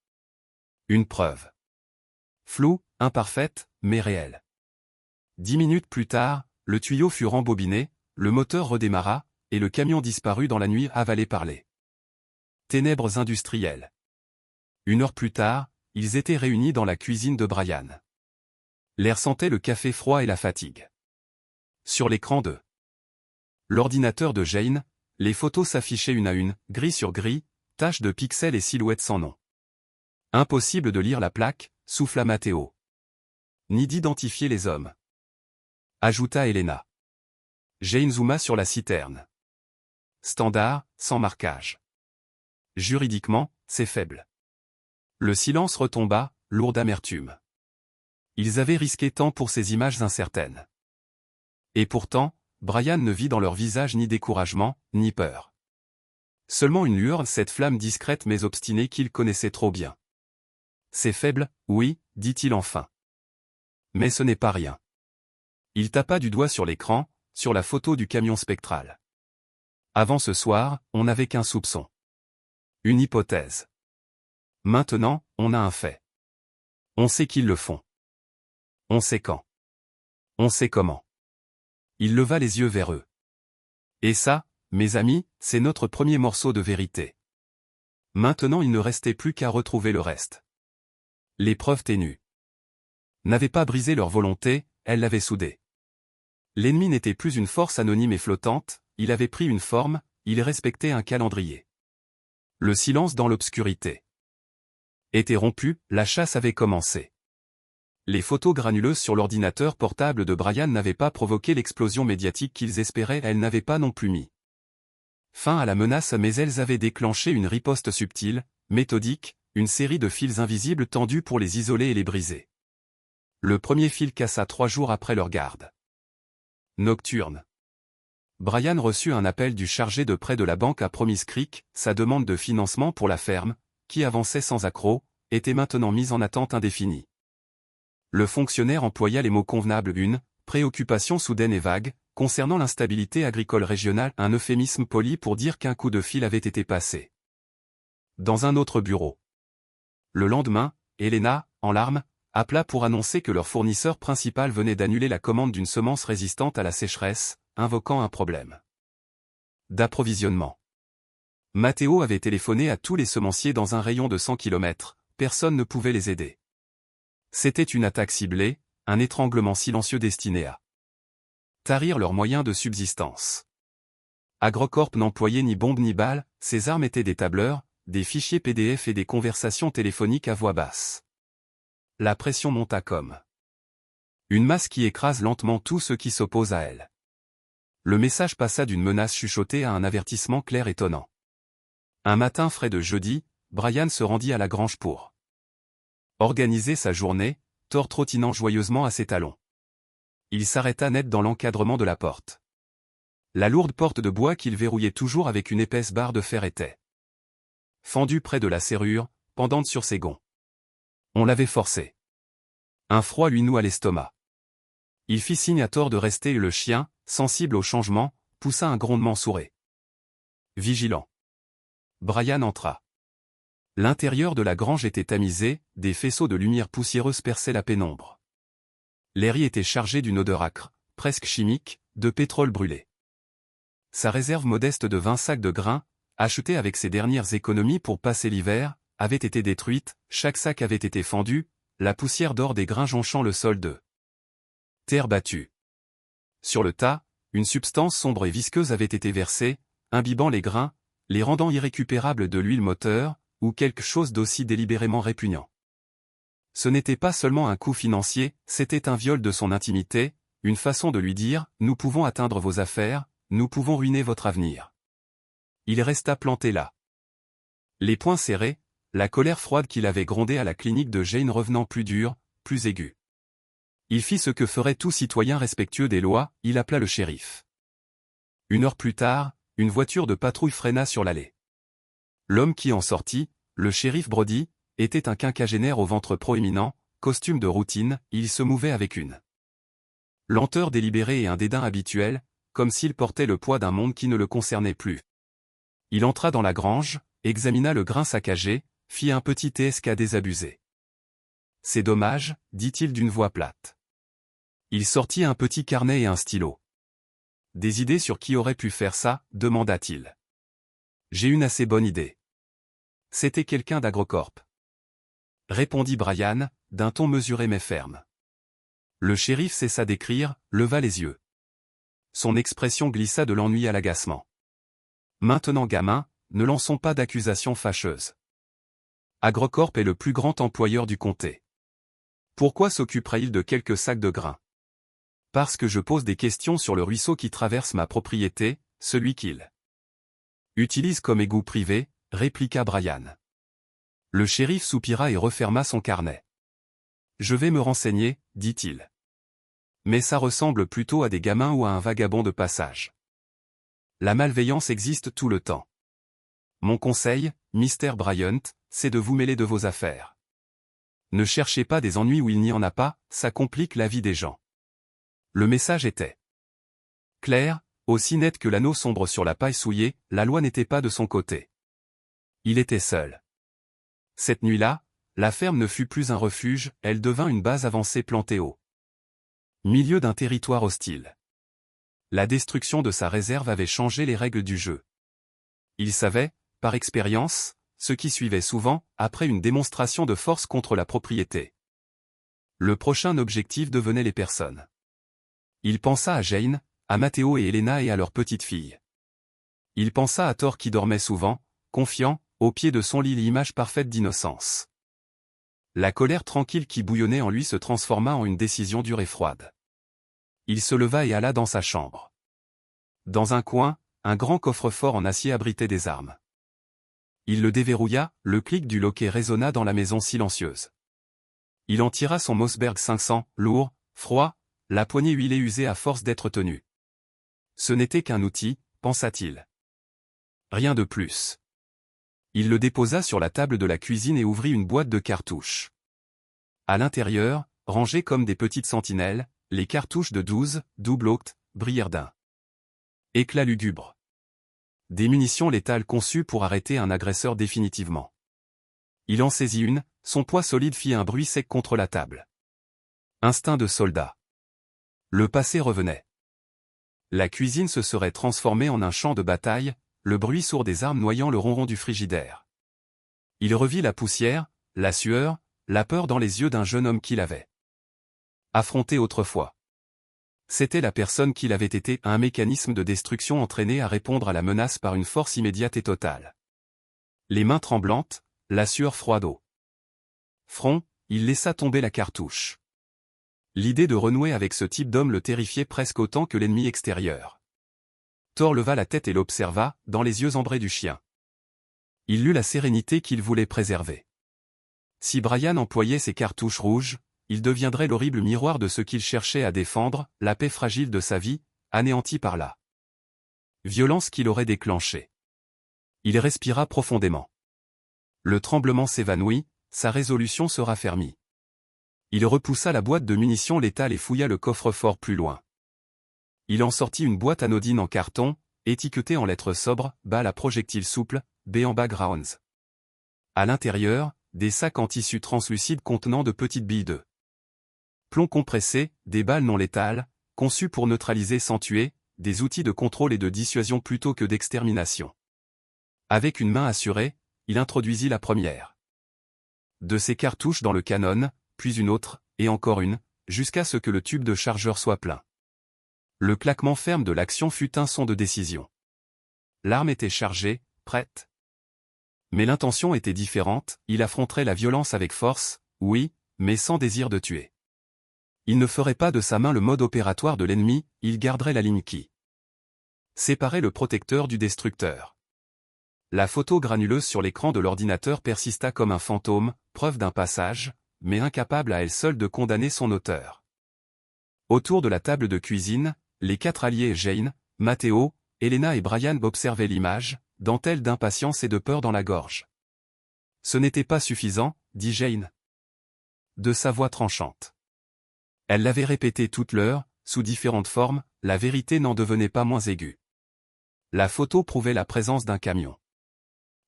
Une preuve. Floue, imparfaite, mais réelle. 10 minutes plus tard, le tuyau fut rembobiné, le moteur redémarra, et le camion disparut dans la nuit avalé par les ténèbres industrielles. 1 heure plus tard, ils étaient réunis dans la cuisine de Brian. L'air sentait le café froid et la fatigue. Sur l'écran de l'ordinateur de Jane, les photos s'affichaient une à une, gris sur gris, taches de pixels et silhouettes sans nom. Impossible de lire la plaque, souffla Matteo. ni d'identifier les hommes. Ajouta Elena. J'ai une Zuma sur la citerne. Standard, sans marquage. Juridiquement, c'est faible. Le silence retomba, lourd d'amertume. Ils avaient risqué tant pour ces images incertaines. Et pourtant, Brian ne vit dans leur visage ni découragement, ni peur. Seulement une lueur, cette flamme discrète mais obstinée qu'il connaissait trop bien. C'est faible, oui, dit-il enfin. Mais ce n'est pas rien. Il tapa du doigt sur l'écran, sur la photo du camion spectral. Avant ce soir, on n'avait qu'un soupçon. Une hypothèse. Maintenant, on a un fait. On sait qu'ils le font. On sait quand. On sait comment. Il leva les yeux vers eux. Et ça, mes amis, c'est notre premier morceau de vérité. Maintenant il ne restait plus qu'à retrouver le reste. Les preuves ténues n'avaient pas brisé leur volonté, elles l'avaient soudée. L'ennemi n'était plus une force anonyme et flottante, il avait pris une forme, il respectait un calendrier. Le silence dans l'obscurité était rompu, la chasse avait commencé. Les photos granuleuses sur l'ordinateur portable de Brian n'avaient pas provoqué l'explosion médiatique qu'ils espéraient, elles n'avaient pas non plus mis fin à la menace, mais elles avaient déclenché une riposte subtile, méthodique, une série de fils invisibles tendus pour les isoler et les briser. Le premier fil cassa 3 jours après leur garde nocturne. Brian reçut un appel du chargé de prêt de la banque à Promise Creek, sa demande de financement pour la ferme, qui avançait sans accroc, était maintenant mise en attente indéfinie. Le fonctionnaire employa les mots convenables, une préoccupation soudaine et vague, concernant l'instabilité agricole régionale, un euphémisme poli pour dire qu'un coup de fil avait été passé. Dans un autre bureau. Le lendemain, Elena, en larmes, appela pour annoncer que leur fournisseur principal venait d'annuler la commande d'une semence résistante à la sécheresse, invoquant un problème d'approvisionnement. Matteo avait téléphoné à tous les semenciers dans un rayon de 100 km, personne ne pouvait les aider. C'était une attaque ciblée, un étranglement silencieux destiné à tarir leurs moyens de subsistance. Agrocorp n'employait ni bombes ni balles, ses armes étaient des tableurs, des fichiers PDF et des conversations téléphoniques à voix basse. La pression monta comme une masse qui écrase lentement tout ce qui s'oppose à elle. Le message passa d'une menace chuchotée à un avertissement clair et tonnant. Un matin frais de jeudi, Brian se rendit à la grange pour organiser sa journée, Thor trottinant joyeusement à ses talons. Il s'arrêta net dans l'encadrement de la porte. La lourde porte de bois qu'il verrouillait toujours avec une épaisse barre de fer était fendue près de la serrure, pendante sur ses gonds. On l'avait forcé. Un froid lui noua l'estomac. Il fit signe à Thor de rester et le chien, sensible au changement, poussa un grondement sourd. Vigilant. Brian entra. L'intérieur de la grange était tamisé, des faisceaux de lumière poussiéreuse perçaient la pénombre. L'air y était chargé d'une odeur âcre, presque chimique, de pétrole brûlé. Sa réserve modeste de 20 sacs de grains, achetée avec ses dernières économies pour passer l'hiver, avait été détruite, chaque sac avait été fendu, la poussière d'or des grains jonchant le sol de terre battue. Sur le tas, une substance sombre et visqueuse avait été versée, imbibant les grains, les rendant irrécupérables de l'huile moteur, ou quelque chose d'aussi délibérément répugnant. Ce n'était pas seulement un coût financier, c'était un viol de son intimité, une façon de lui dire « Nous pouvons atteindre vos affaires, nous pouvons ruiner votre avenir ». Il resta planté là. Les poings serrés, la colère froide qu'il avait grondée à la clinique de Jane revenant plus dure, plus aiguë. Il fit ce que ferait tout citoyen respectueux des lois, il appela le shérif. 1 heure plus tard, une voiture de patrouille freina sur l'allée. L'homme qui en sortit, le shérif Brody, était un quinquagénaire au ventre proéminent, costume de routine, il se mouvait avec une lenteur délibérée et un dédain habituel, comme s'il portait le poids d'un monde qui ne le concernait plus. Il entra dans la grange, examina le grain saccagé, fit un petit TSK désabusé. « C'est dommage, dit-il d'une voix plate. Il sortit un petit carnet et un stylo. « Des idées sur qui aurait pu faire ça ?» demanda-t-il. « J'ai une assez bonne idée. » C'était quelqu'un d'Agrocorp. Répondit Brian, d'un ton mesuré mais ferme. Le shérif cessa d'écrire, leva les yeux. Son expression glissa de l'ennui à l'agacement. Maintenant gamin, ne lançons pas d'accusations fâcheuses. Agrocorp est le plus grand employeur du comté. Pourquoi s'occuperait-il de quelques sacs de grains? Parce que je pose des questions sur le ruisseau qui traverse ma propriété, celui qu'il utilise comme égout privé, répliqua Brian. Le shérif soupira et referma son carnet. Je vais me renseigner, dit-il. Mais ça ressemble plutôt à des gamins ou à un vagabond de passage. La malveillance existe tout le temps. Mon conseil, Mr. Bryant, c'est de vous mêler de vos affaires. Ne cherchez pas des ennuis où il n'y en a pas, ça complique la vie des gens. Le message était clair, aussi net que l'anneau sombre sur la paille souillée, la loi n'était pas de son côté. Il était seul. Cette nuit-là, la ferme ne fut plus un refuge, elle devint une base avancée plantée au milieu d'un territoire hostile. La destruction de sa réserve avait changé les règles du jeu. Il savait, par expérience, ce qui suivait souvent, après une démonstration de force contre la propriété. Le prochain objectif devenait les personnes. Il pensa à Jane, à Matteo et Elena et à leur petite fille. Il pensa à Thor qui dormait souvent, confiant, au pied de son lit, l'image parfaite d'innocence. La colère tranquille qui bouillonnait en lui se transforma en une décision dure et froide. Il se leva et alla dans sa chambre. Dans un coin, un grand coffre-fort en acier abritait des armes. Il le déverrouilla, le clic du loquet résonna dans la maison silencieuse. Il en tira son Mossberg 500, lourd, froid, la poignée huilée usée à force d'être tenue. Ce n'était qu'un outil, pensa-t-il. Rien de plus. Il le déposa sur la table de la cuisine et ouvrit une boîte de cartouches. À l'intérieur, rangées comme des petites sentinelles, les cartouches de 12, double octe, brillèrent d'un éclat lugubre. Des munitions létales conçues pour arrêter un agresseur définitivement. Il en saisit une, son poids solide fit un bruit sec contre la table. Instinct de soldat. Le passé revenait. La cuisine se serait transformée en un champ de bataille, le bruit sourd des armes noyant le ronron du frigidaire. Il revit la poussière, la sueur, la peur dans les yeux d'un jeune homme qu'il avait affronté autrefois. C'était la personne qu'il avait été, un mécanisme de destruction entraîné à répondre à la menace par une force immédiate et totale. Les mains tremblantes, la sueur froide au front, il laissa tomber la cartouche. L'idée de renouer avec ce type d'homme le terrifiait presque autant que l'ennemi extérieur. Thor leva la tête et l'observa, dans les yeux ambrés du chien. Il eut la sérénité qu'il voulait préserver. Si Brian employait ses cartouches rouges, il deviendrait l'horrible miroir de ce qu'il cherchait à défendre, la paix fragile de sa vie, anéantie par la violence qu'il aurait déclenchée. Il respira profondément. Le tremblement s'évanouit, sa résolution se raffermit. Il repoussa la boîte de munitions létales et fouilla le coffre-fort plus loin. Il en sortit une boîte anodine en carton, étiquetée en lettres sobres, balle à projectiles souples, B en backgrounds. À l'intérieur, des sacs en tissu translucide contenant de petites billes de plomb compressé, des balles non létales, conçues pour neutraliser sans tuer, des outils de contrôle et de dissuasion plutôt que d'extermination. Avec une main assurée, il introduisit la première de ses cartouches dans le canon, puis une autre, et encore une, jusqu'à ce que le tube de chargeur soit plein. Le claquement ferme de l'action fut un son de décision. L'arme était chargée, prête. Mais l'intention était différente, il affronterait la violence avec force, oui, mais sans désir de tuer. Il ne ferait pas de sa main le mode opératoire de l'ennemi, il garderait la ligne qui séparait le protecteur du destructeur. La photo granuleuse sur l'écran de l'ordinateur persista comme un fantôme, preuve d'un passage, mais incapable à elle seule de condamner son auteur. Autour de la table de cuisine, les quatre alliés Jane, Matteo, Elena et Brian observaient l'image, dentelle d'impatience et de peur dans la gorge. Ce n'était pas suffisant, dit Jane, de sa voix tranchante. Elle l'avait répété toute l'heure, sous différentes formes, la vérité n'en devenait pas moins aiguë. La photo prouvait la présence d'un camion.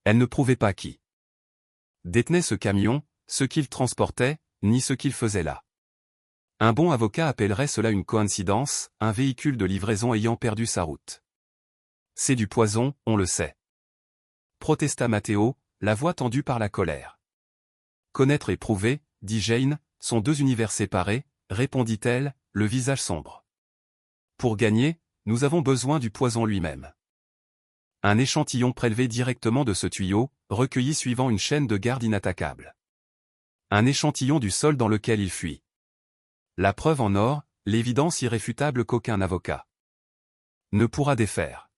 Elle ne prouvait pas qui détenait ce camion, ce qu'il transportait, ni ce qu'il faisait là. Un bon avocat appellerait cela une coïncidence, un véhicule de livraison ayant perdu sa route. C'est du poison, on le sait. Protesta Matteo, la voix tendue par la colère. Connaître et prouver, dit Jane, sont deux univers séparés, répondit-elle, le visage sombre. Pour gagner, nous avons besoin du poison lui-même. Un échantillon prélevé directement de ce tuyau, recueilli suivant une chaîne de garde inattaquable. Un échantillon du sol dans lequel il fuit. La preuve en or, l'évidence irréfutable qu'aucun avocat ne pourra défaire.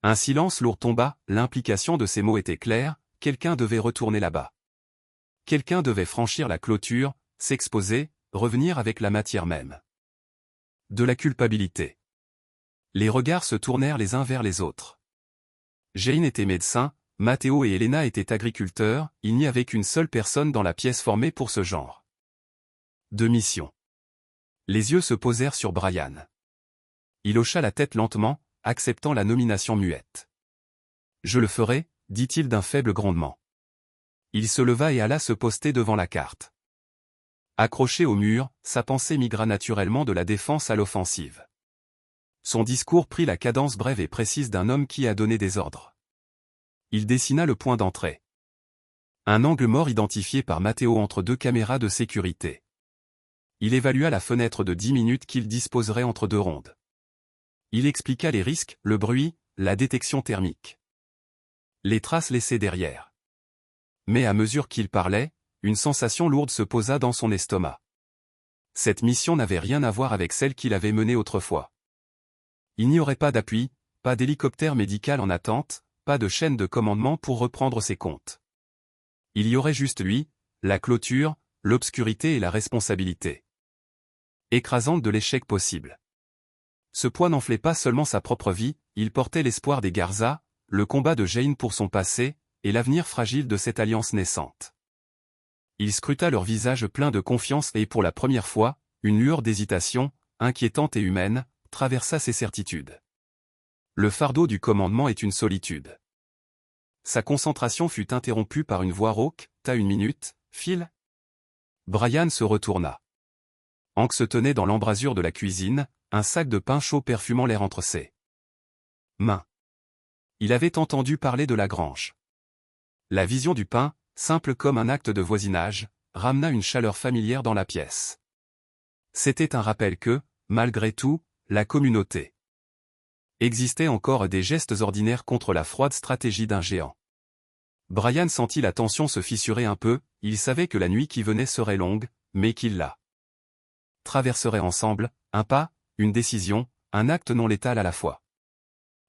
Un silence lourd tomba, l'implication de ces mots était claire, quelqu'un devait retourner là-bas. Quelqu'un devait franchir la clôture, s'exposer, revenir avec la matière même. De la culpabilité. Les regards se tournèrent les uns vers les autres. Jane était médecin, Matteo et Elena étaient agriculteurs, il n'y avait qu'une seule personne dans la pièce formée pour ce genre de mission. Les yeux se posèrent sur Brian. Il hocha la tête lentement, acceptant la nomination muette. « Je le ferai », dit-il d'un faible grondement. Il se leva et alla se poster devant la carte. Accroché au mur, sa pensée migra naturellement de la défense à l'offensive. Son discours prit la cadence brève et précise d'un homme qui a donné des ordres. Il dessina le point d'entrée. Un angle mort identifié par Matteo entre deux caméras de sécurité. Il évalua la fenêtre de 10 minutes qu'il disposerait entre deux rondes. Il expliqua les risques, le bruit, la détection thermique. Les traces laissées derrière. Mais à mesure qu'il parlait, une sensation lourde se posa dans son estomac. Cette mission n'avait rien à voir avec celle qu'il avait menée autrefois. Il n'y aurait pas d'appui, pas d'hélicoptère médical en attente, pas de chaîne de commandement pour reprendre ses comptes. Il y aurait juste lui, la clôture, l'obscurité et la responsabilité écrasante de l'échec possible. Ce poids n'enflait pas seulement sa propre vie, il portait l'espoir des Garza, le combat de Jane pour son passé, et l'avenir fragile de cette alliance naissante. Il scruta leur visage plein de confiance et pour la première fois, une lueur d'hésitation, inquiétante et humaine, traversa ses certitudes. Le fardeau du commandement est une solitude. Sa concentration fut interrompue par une voix rauque, « T'as une minute, Phil ?» Brian se retourna. Hank se tenait dans l'embrasure de la cuisine, un sac de pain chaud perfumant l'air entre ses mains. Il avait entendu parler de la grange. La vision du pain, simple comme un acte de voisinage, ramena une chaleur familière dans la pièce. C'était un rappel que, malgré tout, la communauté existait encore des gestes ordinaires contre la froide stratégie d'un géant. Brian sentit la tension se fissurer un peu, il savait que la nuit qui venait serait longue, mais qu'il la traverserait ensemble, un pas, une décision, un acte non létal à la fois.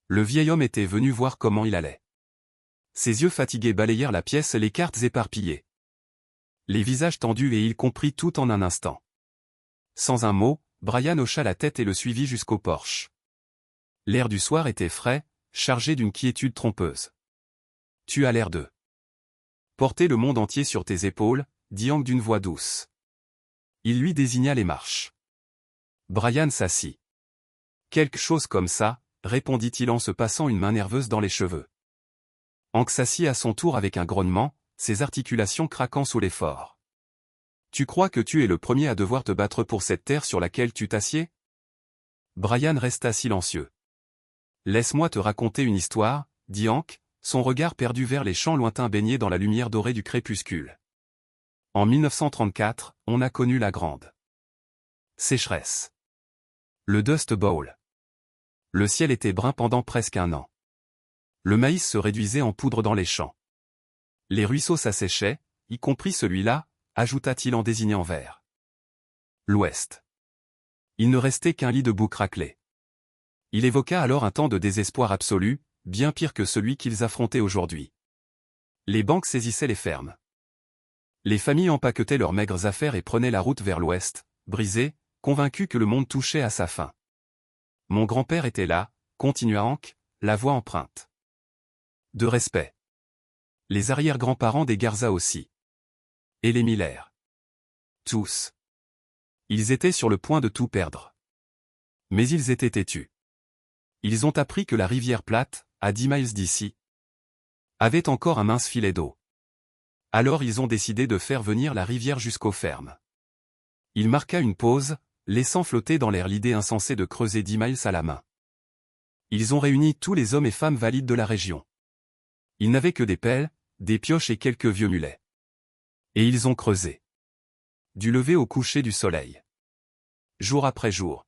Le vieil homme était venu voir comment il allait. Ses yeux fatigués balayèrent la pièce, les cartes éparpillées. Les visages tendus et il comprit tout en un instant. Sans un mot, Brian hocha la tête et le suivit jusqu'au porche. L'air du soir était frais, chargé d'une quiétude trompeuse. « Tu as l'air de porter le monde entier sur tes épaules, » dit Hank d'une voix douce. Il lui désigna les marches. Brian s'assit. « Quelque chose comme ça, » répondit-il en se passant une main nerveuse dans les cheveux. Hank s'assit à son tour avec un grognement, ses articulations craquant sous l'effort. « Tu crois que tu es le premier à devoir te battre pour cette terre sur laquelle tu t'assieds ?» Brian resta silencieux. « Laisse-moi te raconter une histoire, » dit Hank, son regard perdu vers les champs lointains baignés dans la lumière dorée du crépuscule. En 1934, on a connu la grande sécheresse. Le Dust Bowl. Le ciel était brun pendant presque un an. Le maïs se réduisait en poudre dans les champs. Les ruisseaux s'asséchaient, y compris celui-là, ajouta-t-il en désignant vers l'ouest. Il ne restait qu'un lit de boue craquelé. Il évoqua alors un temps de désespoir absolu, bien pire que celui qu'ils affrontaient aujourd'hui. Les banques saisissaient les fermes. Les familles empaquetaient leurs maigres affaires et prenaient la route vers l'ouest, brisées, convaincus que le monde touchait à sa fin. Mon grand-père était là, continua Hank, la voix empreinte de respect. Les arrière-grands-parents des Garza aussi. Et les Miller. Tous. Ils étaient sur le point de tout perdre. Mais ils étaient têtus. Ils ont appris que la rivière plate, à 10 miles d'ici, avait encore un mince filet d'eau. Alors ils ont décidé de faire venir la rivière jusqu'aux fermes. Il marqua une pause, laissant flotter dans l'air l'idée insensée de creuser 10 miles à la main. Ils ont réuni tous les hommes et femmes valides de la région. Ils n'avaient que des pelles, des pioches et quelques vieux mulets. Et ils ont creusé. Du lever au coucher du soleil. Jour après jour.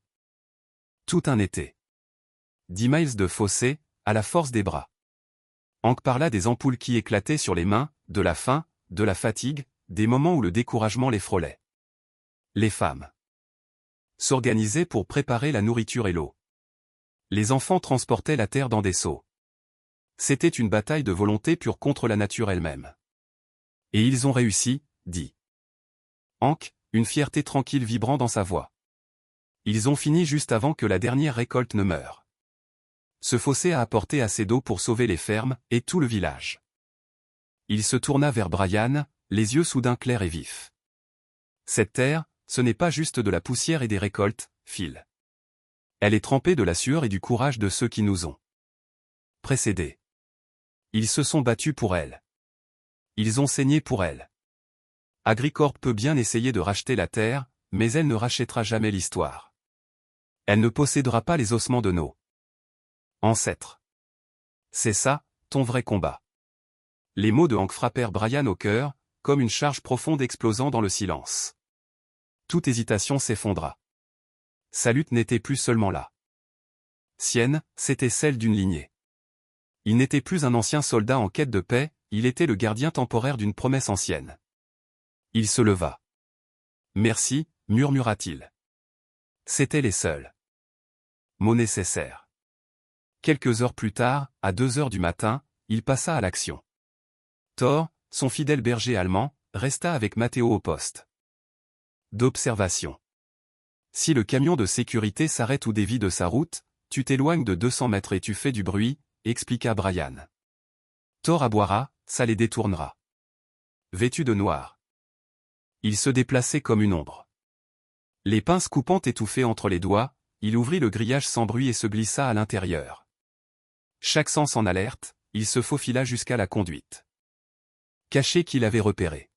Tout un été. 10 miles de fossé, à la force des bras. Hank parla des ampoules qui éclataient sur les mains, de la faim, de la fatigue, des moments où le découragement les frôlait. Les femmes s'organisaient pour préparer la nourriture et l'eau. Les enfants transportaient la terre dans des seaux. C'était une bataille de volonté pure contre la nature elle-même. Et ils ont réussi, dit Hank, une fierté tranquille vibrant dans sa voix. Ils ont fini juste avant que la dernière récolte ne meure. Ce fossé a apporté assez d'eau pour sauver les fermes et tout le village. Il se tourna vers Brian, les yeux soudain clairs et vifs. Cette terre, ce n'est pas juste de la poussière et des récoltes, Phil. Elle est trempée de la sueur et du courage de ceux qui nous ont précédés. Ils se sont battus pour elle. Ils ont saigné pour elle. AgriCorp peut bien essayer de racheter la terre, mais elle ne rachètera jamais l'histoire. Elle ne possédera pas les ossements de nos ancêtres. C'est ça, ton vrai combat. Les mots de Hank frappèrent Brian au cœur, comme une charge profonde explosant dans le silence. Toute hésitation s'effondra. Sa lutte n'était plus seulement la sienne, c'était celle d'une lignée. Il n'était plus un ancien soldat en quête de paix, il était le gardien temporaire d'une promesse ancienne. Il se leva. Merci, murmura-t-il. C'étaient les seuls mots nécessaires. Quelques heures plus tard, à 2 heures du matin, il passa à l'action. Thor, son fidèle berger allemand, resta avec Matteo au poste d'observation. Si le camion de sécurité s'arrête ou dévie de sa route, tu t'éloignes de 200 mètres et tu fais du bruit, expliqua Brian. Thor aboiera, ça les détournera. Vêtu de noir. Il se déplaçait comme une ombre. Les pinces coupantes étouffées entre les doigts, il ouvrit le grillage sans bruit et se glissa à l'intérieur. Chaque sens en alerte, il se faufila jusqu'à la conduite cachée qu'il avait repérée.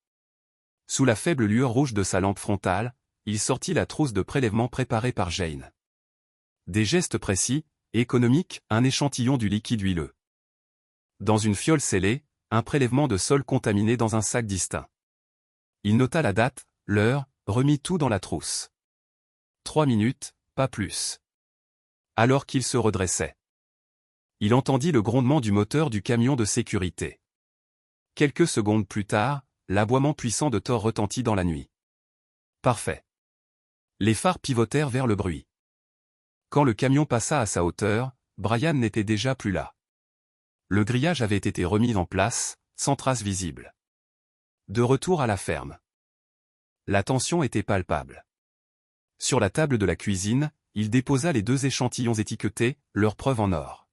Sous la faible lueur rouge de sa lampe frontale, il sortit la trousse de prélèvement préparée par Jane. Des gestes précis, économiques, un échantillon du liquide huileux. Dans une fiole scellée, un prélèvement de sol contaminé dans un sac distinct. Il nota la date, l'heure, remit tout dans la trousse. 3 minutes, pas plus. Alors qu'il se redressait, il entendit le grondement du moteur du camion de sécurité. Quelques secondes plus tard, l'aboiement puissant de Thor retentit dans la nuit. Parfait. Les phares pivotèrent vers le bruit. Quand le camion passa à sa hauteur, Brian n'était déjà plus là. Le grillage avait été remis en place, sans trace visible. De retour à la ferme. La tension était palpable. Sur la table de la cuisine, il déposa les 2 échantillons étiquetés, leur preuve en or.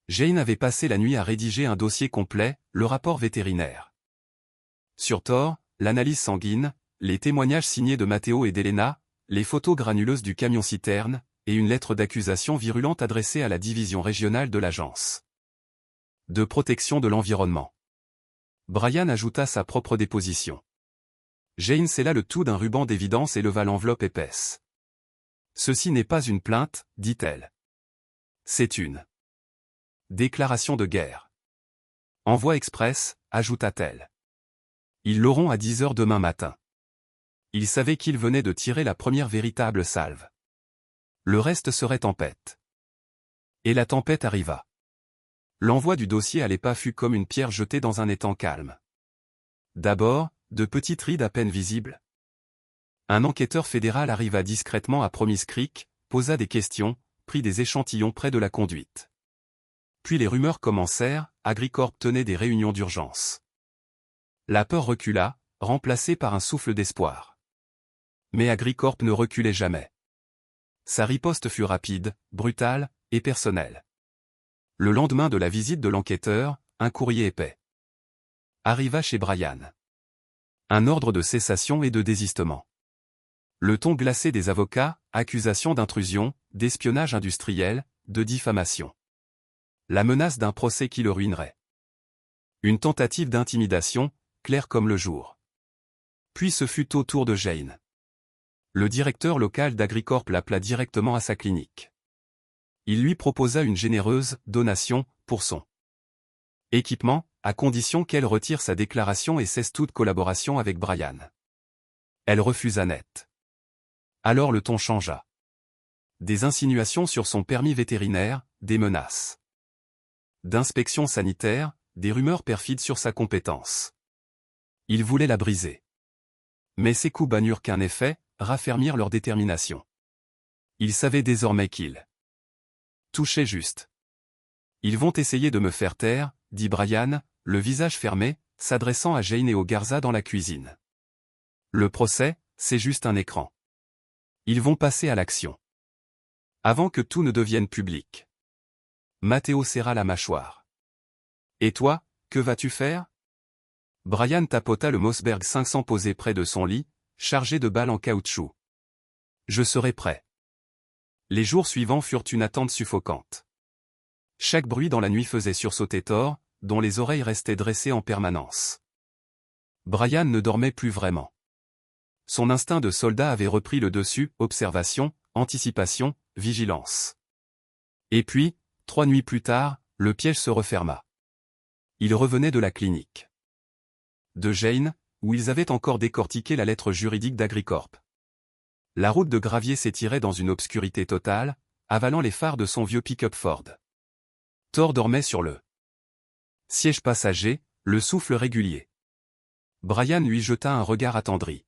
Jane avait passé la nuit à rédiger un dossier complet, le rapport vétérinaire. Sur Thor, l'analyse sanguine, les témoignages signés de Matteo et d'Elena, les photos granuleuses du camion-citerne, et une lettre d'accusation virulente adressée à la division régionale de l'agence de protection de l'environnement. Brian ajouta sa propre déposition. Jane scella le tout d'un ruban d'évidence et leva l'enveloppe épaisse. Ceci n'est pas une plainte, dit-elle. C'est une déclaration de guerre. Envoi express, ajouta-t-elle. Ils l'auront à 10 heures demain matin. Il savait qu'il venait de tirer la première véritable salve. Le reste serait tempête. Et la tempête arriva. L'envoi du dossier à l'EPA fut comme une pierre jetée dans un étang calme. D'abord, de petites rides à peine visibles. Un enquêteur fédéral arriva discrètement à Promise Creek, posa des questions, prit des échantillons près de la conduite. Puis les rumeurs commencèrent, AgriCorp tenait des réunions d'urgence. La peur recula, remplacée par un souffle d'espoir. Mais AgriCorp ne reculait jamais. Sa riposte fut rapide, brutale, et personnelle. Le lendemain de la visite de l'enquêteur, un courrier épais arriva chez Brian. Un ordre de cessation et de désistement. Le ton glacé des avocats, accusation d'intrusion, d'espionnage industriel, de diffamation. La menace d'un procès qui le ruinerait. Une tentative d'intimidation, claire comme le jour. Puis ce fut au tour de Jane. Le directeur local d'AgriCorp l'appela directement à sa clinique. Il lui proposa une généreuse donation pour son équipement, à condition qu'elle retire sa déclaration et cesse toute collaboration avec Brian. Elle refusa net. Alors le ton changea. Des insinuations sur son permis vétérinaire, des menaces d'inspection sanitaire, des rumeurs perfides sur sa compétence. Il voulait la briser. Mais ces coups bas n'eurent qu'un effet, raffermir leur détermination. Ils savaient désormais qu'ils touchaient juste. Ils vont essayer de me faire taire, dit Brian, le visage fermé, s'adressant à Jane et au Garza dans la cuisine. Le procès, c'est juste un écran. Ils vont passer à l'action. Avant que tout ne devienne public. Matteo serra la mâchoire. Et toi, que vas-tu faire? Brian tapota le Mossberg 500 posé près de son lit, chargé de balles en caoutchouc. Je serai prêt. Les jours suivants furent une attente suffocante. Chaque bruit dans la nuit faisait sursauter Thor, dont les oreilles restaient dressées en permanence. Brian ne dormait plus vraiment. Son instinct de soldat avait repris le dessus, observation, anticipation, vigilance. Et puis, 3 nuits plus tard, le piège se referma. Il revenait de la clinique de Jane, où ils avaient encore décortiqué la lettre juridique d'Agricorp. La route de gravier s'étirait dans une obscurité totale, avalant les phares de son vieux pick-up Ford. Thor dormait sur le siège passager, le souffle régulier. Brian lui jeta un regard attendri.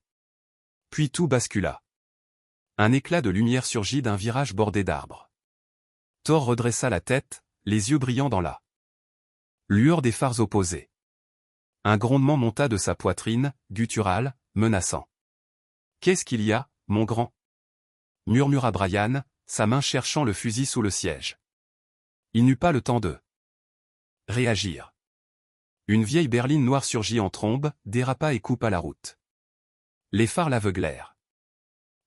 Puis tout bascula. Un éclat de lumière surgit d'un virage bordé d'arbres. Thor redressa la tête, les yeux brillants dans la lueur des phares opposés. Un grondement monta de sa poitrine, guttural, menaçant. « Qu'est-ce qu'il y a, mon grand » murmura Brian, sa main cherchant le fusil sous le siège. Il n'eut pas le temps de réagir. Une vieille berline noire surgit en trombe, dérapa et coupa la route. Les phares l'aveuglèrent.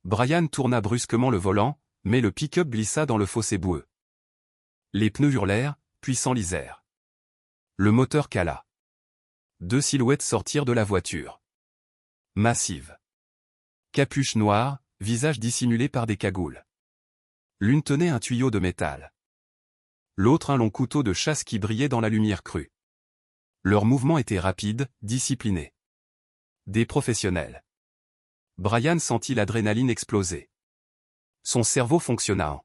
Brian tourna brusquement le volant, mais le pick-up glissa dans le fossé boueux. Les pneus hurlèrent, puis s'enlisèrent. Le moteur cala. 2 silhouettes sortirent de la voiture. Massive. Capuche noire, visage dissimulé par des cagoules. L'une tenait un tuyau de métal. L'autre un long couteau de chasse qui brillait dans la lumière crue. Leurs mouvements étaient rapides, disciplinés. Des professionnels. Brian sentit l'adrénaline exploser. Son cerveau fonctionna en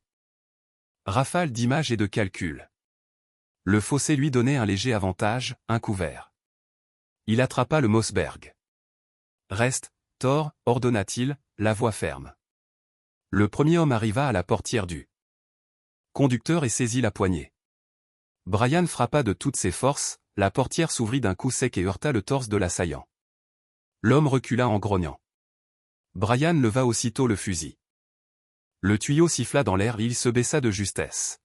rafale d'images et de calculs. Le fossé lui donnait un léger avantage, un couvert. Il attrapa le Mossberg. « Reste, Thor, ordonna-t-il, la voix ferme. Le premier homme arriva à la portière du conducteur et saisit la poignée. Brian frappa de toutes ses forces, la portière s'ouvrit d'un coup sec et heurta le torse de l'assaillant. L'homme recula en grognant. Brian leva aussitôt le fusil. Le tuyau siffla dans l'air et il se baissa de justesse.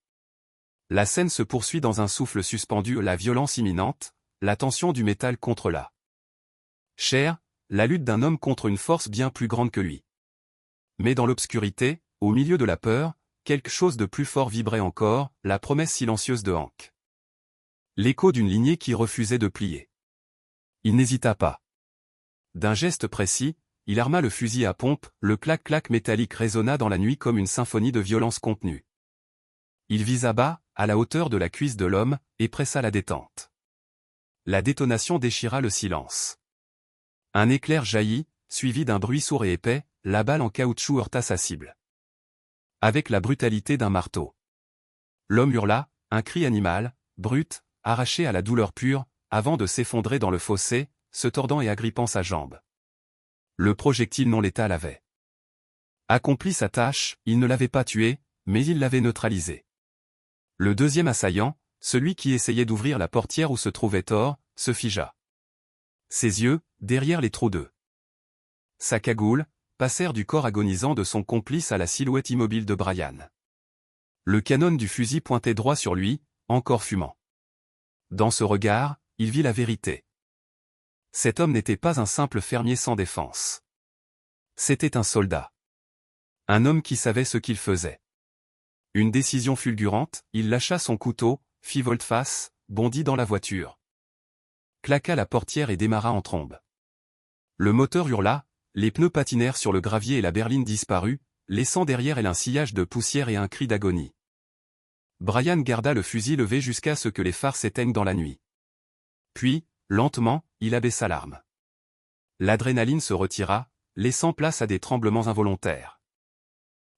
La scène se poursuit dans un souffle suspendu, la violence imminente, la tension du métal contre la chair, la lutte d'un homme contre une force bien plus grande que lui. Mais dans l'obscurité, au milieu de la peur, quelque chose de plus fort vibrait encore, la promesse silencieuse de Hank. L'écho d'une lignée qui refusait de plier. Il n'hésita pas. D'un geste précis, il arma le fusil à pompe, le clac-clac métallique résonna dans la nuit comme une symphonie de violence contenue. Il visa bas, à la hauteur de la cuisse de l'homme, et pressa la détente. La détonation déchira le silence. Un éclair jaillit, suivi d'un bruit sourd et épais, la balle en caoutchouc heurta sa cible. Avec la brutalité d'un marteau. L'homme hurla, un cri animal, brut, arraché à la douleur pure, avant de s'effondrer dans le fossé, se tordant et agrippant sa jambe. Le projectile non létal avait accompli sa tâche, il ne l'avait pas tué, mais il l'avait neutralisé. Le deuxième assaillant, celui qui essayait d'ouvrir la portière où se trouvait Thor, se figea. Ses yeux, derrière les trous d'œufs. Sa cagoule, passèrent du corps agonisant de son complice à la silhouette immobile de Brian. Le canon du fusil pointait droit sur lui, encore fumant. Dans ce regard, il vit la vérité. Cet homme n'était pas un simple fermier sans défense. C'était un soldat. Un homme qui savait ce qu'il faisait. Une décision fulgurante, il lâcha son couteau, fit volte-face, bondit dans la voiture. Claqua la portière et démarra en trombe. Le moteur hurla, les pneus patinèrent sur le gravier et la berline disparut, laissant derrière elle un sillage de poussière et un cri d'agonie. Brian garda le fusil levé jusqu'à ce que les phares s'éteignent dans la nuit. Puis, lentement, il abaissa l'arme. L'adrénaline se retira, laissant place à des tremblements involontaires.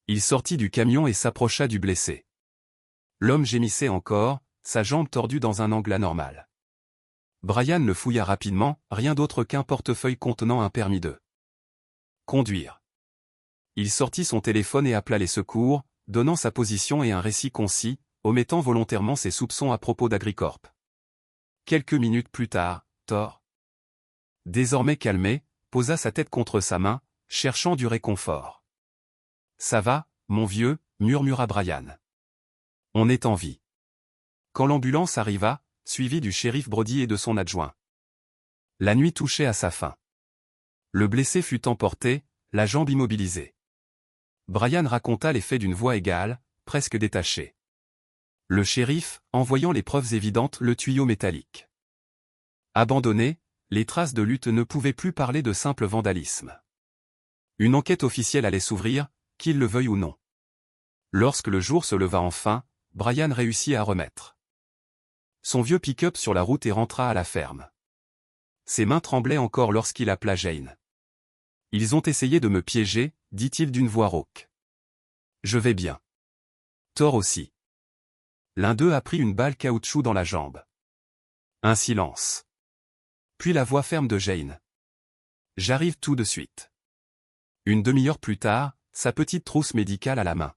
Il sortit du camion et s'approcha du blessé. L'homme gémissait encore, sa jambe tordue dans un angle anormal. Brian le fouilla rapidement, rien d'autre qu'un portefeuille contenant un permis de conduire. Il sortit son téléphone et appela les secours, donnant sa position et un récit concis, omettant volontairement ses soupçons à propos d'Agricorp. Quelques minutes plus tard, Thor, désormais calmé, posa sa tête contre sa main, cherchant du réconfort. « Ça va, mon vieux » murmura Brian. « On est en vie. » Quand l'ambulance arriva, suivie du shérif Brody et de son adjoint. La nuit touchait à sa fin. Le blessé fut emporté, la jambe immobilisée. Brian raconta les faits d'une voix égale, presque détachée. Le shérif, en voyant les preuves évidentes, le tuyau métallique. Abandonné, les traces de lutte ne pouvaient plus parler de simple vandalisme. Une enquête officielle allait s'ouvrir, qu'il le veuille ou non. Lorsque le jour se leva enfin, Brian réussit à remettre son vieux pick-up sur la route et rentra à la ferme. Ses mains tremblaient encore lorsqu'il appela Jane. « Ils ont essayé de me piéger », dit-il d'une voix rauque. « Je vais bien. » Thor aussi. L'un d'eux a pris une balle caoutchouc dans la jambe. Un silence. Puis la voix ferme de Jane. « J'arrive tout de suite. » Une demi-heure plus tard, sa petite trousse médicale à la main.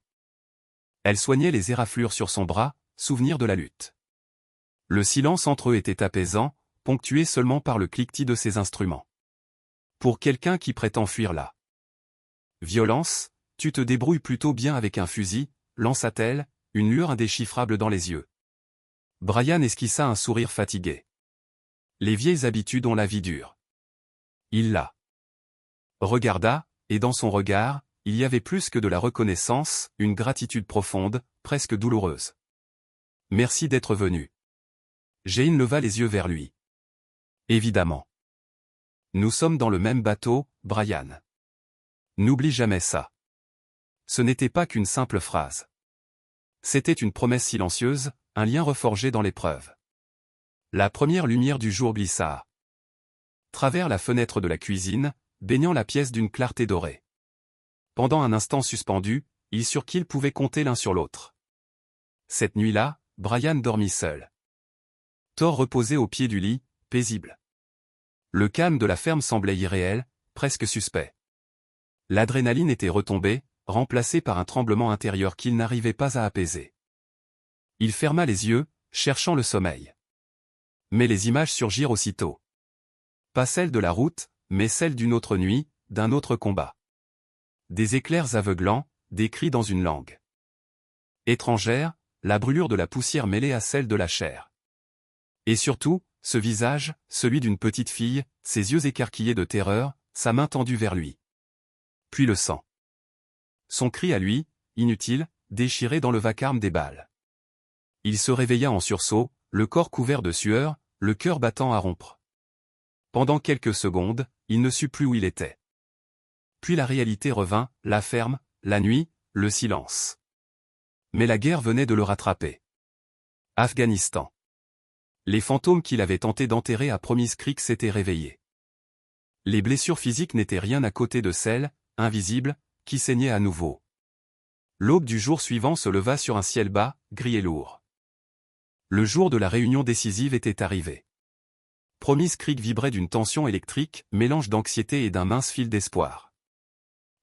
Elle soignait les éraflures sur son bras, souvenir de la lutte. Le silence entre eux était apaisant, ponctué seulement par le cliquetis de ses instruments. Pour quelqu'un qui prétend fuir la violence, tu te débrouilles plutôt bien avec un fusil, lança-t-elle, une lueur indéchiffrable dans les yeux. Brian esquissa un sourire fatigué. Les vieilles habitudes ont la vie dure. Il la regarda, et dans son regard, il y avait plus que de la reconnaissance, une gratitude profonde, presque douloureuse. Merci d'être venu. Jane leva les yeux vers lui. Évidemment. Nous sommes dans le même bateau, Brian. N'oublie jamais ça. Ce n'était pas qu'une simple phrase. C'était une promesse silencieuse, un lien reforgé dans l'épreuve. La première lumière du jour glissa à travers la fenêtre de la cuisine, baignant la pièce d'une clarté dorée. Pendant un instant suspendu, ils surent qu'ils pouvaient compter l'un sur l'autre. Cette nuit-là, Brian dormit seul. Thor reposait au pied du lit, paisible. Le calme de la ferme semblait irréel, presque suspect. L'adrénaline était retombée, remplacée par un tremblement intérieur qu'il n'arrivait pas à apaiser. Il ferma les yeux, cherchant le sommeil. Mais les images surgirent aussitôt. Pas celles de la route, mais celles d'une autre nuit, d'un autre combat. Des éclairs aveuglants, des cris dans une langue étrangère, la brûlure de la poussière mêlée à celle de la chair. Et surtout, ce visage, celui d'une petite fille, ses yeux écarquillés de terreur, sa main tendue vers lui. Puis le sang. Son cri à lui, inutile, déchiré dans le vacarme des balles. Il se réveilla en sursaut, le corps couvert de sueur, le cœur battant à rompre. Pendant quelques secondes, il ne sut plus où il était. Puis la réalité revint, la ferme, la nuit, le silence. Mais la guerre venait de le rattraper. Afghanistan. Les fantômes qu'il avait tenté d'enterrer à Promise Creek s'étaient réveillés. Les blessures physiques n'étaient rien à côté de celles, invisibles, qui saignaient à nouveau. L'aube du jour suivant se leva sur un ciel bas, gris et lourd. Le jour de la réunion décisive était arrivé. Promise Creek vibrait d'une tension électrique, mélange d'anxiété et d'un mince fil d'espoir.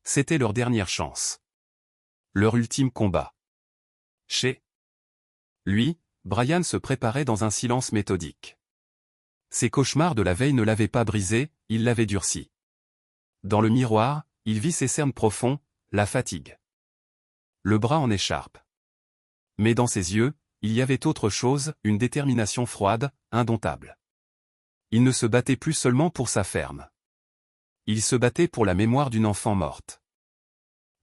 C'était leur dernière chance. Leur ultime combat. Chez lui, Brian se préparait dans un silence méthodique. Ses cauchemars de la veille ne l'avaient pas brisé, ils l'avaient durci. Dans le miroir, il vit ses cernes profonds, la fatigue. Le bras en écharpe. Mais dans ses yeux, il y avait autre chose, une détermination froide, indomptable. Il ne se battait plus seulement pour sa ferme. Il se battait pour la mémoire d'une enfant morte.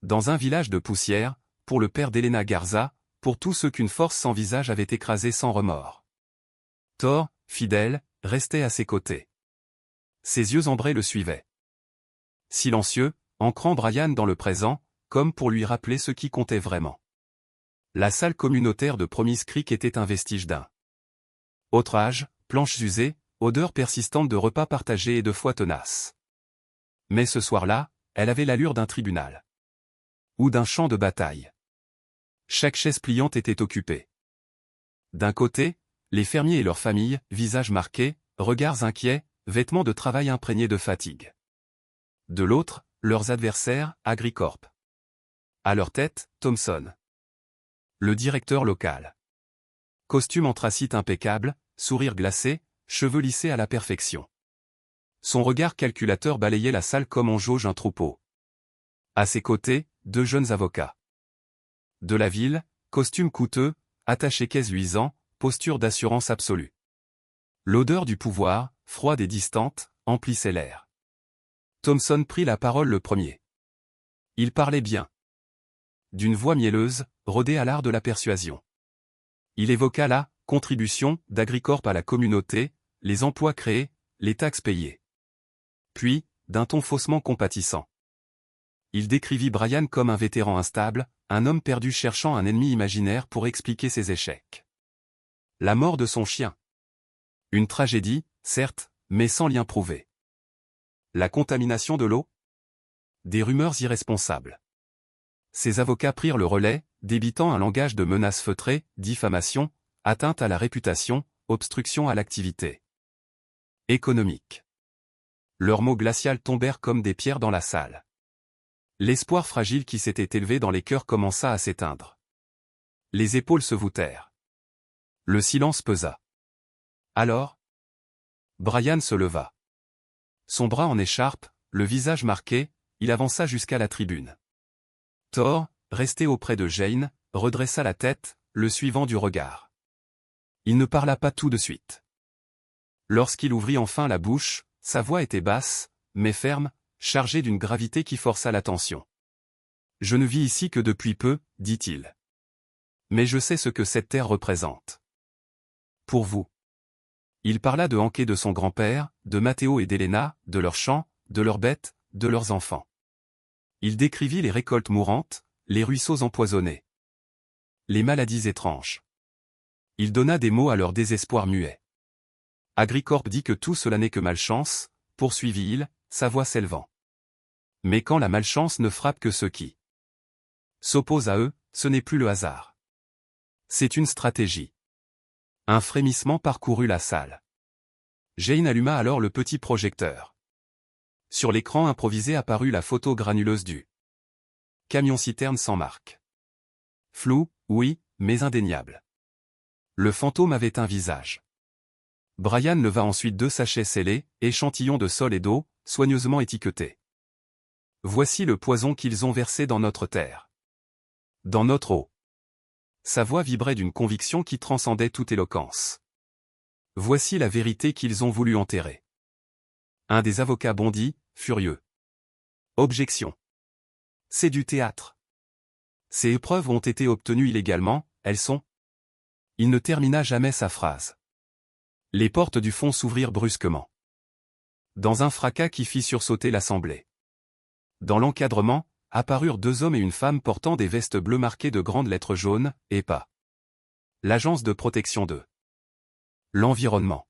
Dans un village de poussière, pour le père d'Elena Garza, pour tous ceux qu'une force sans visage avait écrasés sans remords. Thor, fidèle, restait à ses côtés. Ses yeux ambrés le suivaient. Silencieux, ancrant Brian dans le présent, comme pour lui rappeler ce qui comptait vraiment. La salle communautaire de Promise Creek était un vestige d'un autre âge, planches usées, odeur persistante de repas partagés et de foi tenace. Mais ce soir-là, elle avait l'allure d'un tribunal. Ou d'un champ de bataille. Chaque chaise pliante était occupée. D'un côté, les fermiers et leurs familles, visages marqués, regards inquiets, vêtements de travail imprégnés de fatigue. De l'autre, leurs adversaires, AgriCorp. À leur tête, Thomson. Le directeur local. Costume anthracite impeccable, sourire glacé, cheveux lissés à la perfection. Son regard calculateur balayait la salle comme on jauge un troupeau. À ses côtés, 2 jeunes avocats. De la ville, costume coûteux, attaché-caisse luisant, posture d'assurance absolue. L'odeur du pouvoir, froide et distante, emplissait l'air. Thomson prit la parole le premier. Il parlait bien. D'une voix mielleuse, rodée à l'art de la persuasion. Il évoqua la contribution d'AgriCorp à la communauté, les emplois créés, les taxes payées. Puis, d'un ton faussement compatissant. Il décrivit Brian comme un vétéran instable, un homme perdu cherchant un ennemi imaginaire pour expliquer ses échecs. La mort de son chien. Une tragédie, certes, mais sans lien prouvé. La contamination de l'eau? Des rumeurs irresponsables. Ses avocats prirent le relais, débitant un langage de menaces feutrées, diffamation, atteinte à la réputation, obstruction à l'activité économique. Leurs mots glaciaux tombèrent comme des pierres dans la salle. L'espoir fragile qui s'était élevé dans les cœurs commença à s'éteindre. Les épaules se voûtèrent. Le silence pesa. Alors, Brian se leva. Son bras en écharpe, le visage marqué, il avança jusqu'à la tribune. Thor, resté auprès de Jane, redressa la tête, le suivant du regard. Il ne parla pas tout de suite. Lorsqu'il ouvrit enfin la bouche, sa voix était basse, mais ferme, chargée d'une gravité qui força l'attention. « Je ne vis ici que depuis peu, dit-il. Mais je sais ce que cette terre représente. Pour vous. » Il parla de Hanké de son grand-père, de Matteo et d'Elena, de leurs champs, de leurs bêtes, de leurs enfants. Il décrivit les récoltes mourantes, les ruisseaux empoisonnés. Les maladies étranges. Il donna des mots à leur désespoir muet. AgriCorp dit que tout cela n'est que malchance, poursuivit-il, sa voix s'élevant. Mais quand la malchance ne frappe que ceux qui s'opposent à eux, ce n'est plus le hasard. C'est une stratégie. Un frémissement parcourut la salle. Jane alluma alors le petit projecteur. Sur l'écran improvisé apparut la photo granuleuse du camion-citerne sans marque. Flou, oui, mais indéniable. Le fantôme avait un visage. Brian leva ensuite 2 sachets scellés, échantillons de sol et d'eau, soigneusement étiquetés. Voici le poison qu'ils ont versé dans notre terre. Dans notre eau. Sa voix vibrait d'une conviction qui transcendait toute éloquence. Voici la vérité qu'ils ont voulu enterrer. Un des avocats bondit, furieux. Objection. C'est du théâtre. Ces épreuves ont été obtenues illégalement, elles sont. Il ne termina jamais sa phrase. Les portes du fond s'ouvrirent brusquement. Dans un fracas qui fit sursauter l'assemblée. Dans l'encadrement, apparurent 2 hommes et une femme portant des vestes bleues marquées de grandes lettres jaunes, EPA. L'agence de protection de l'environnement.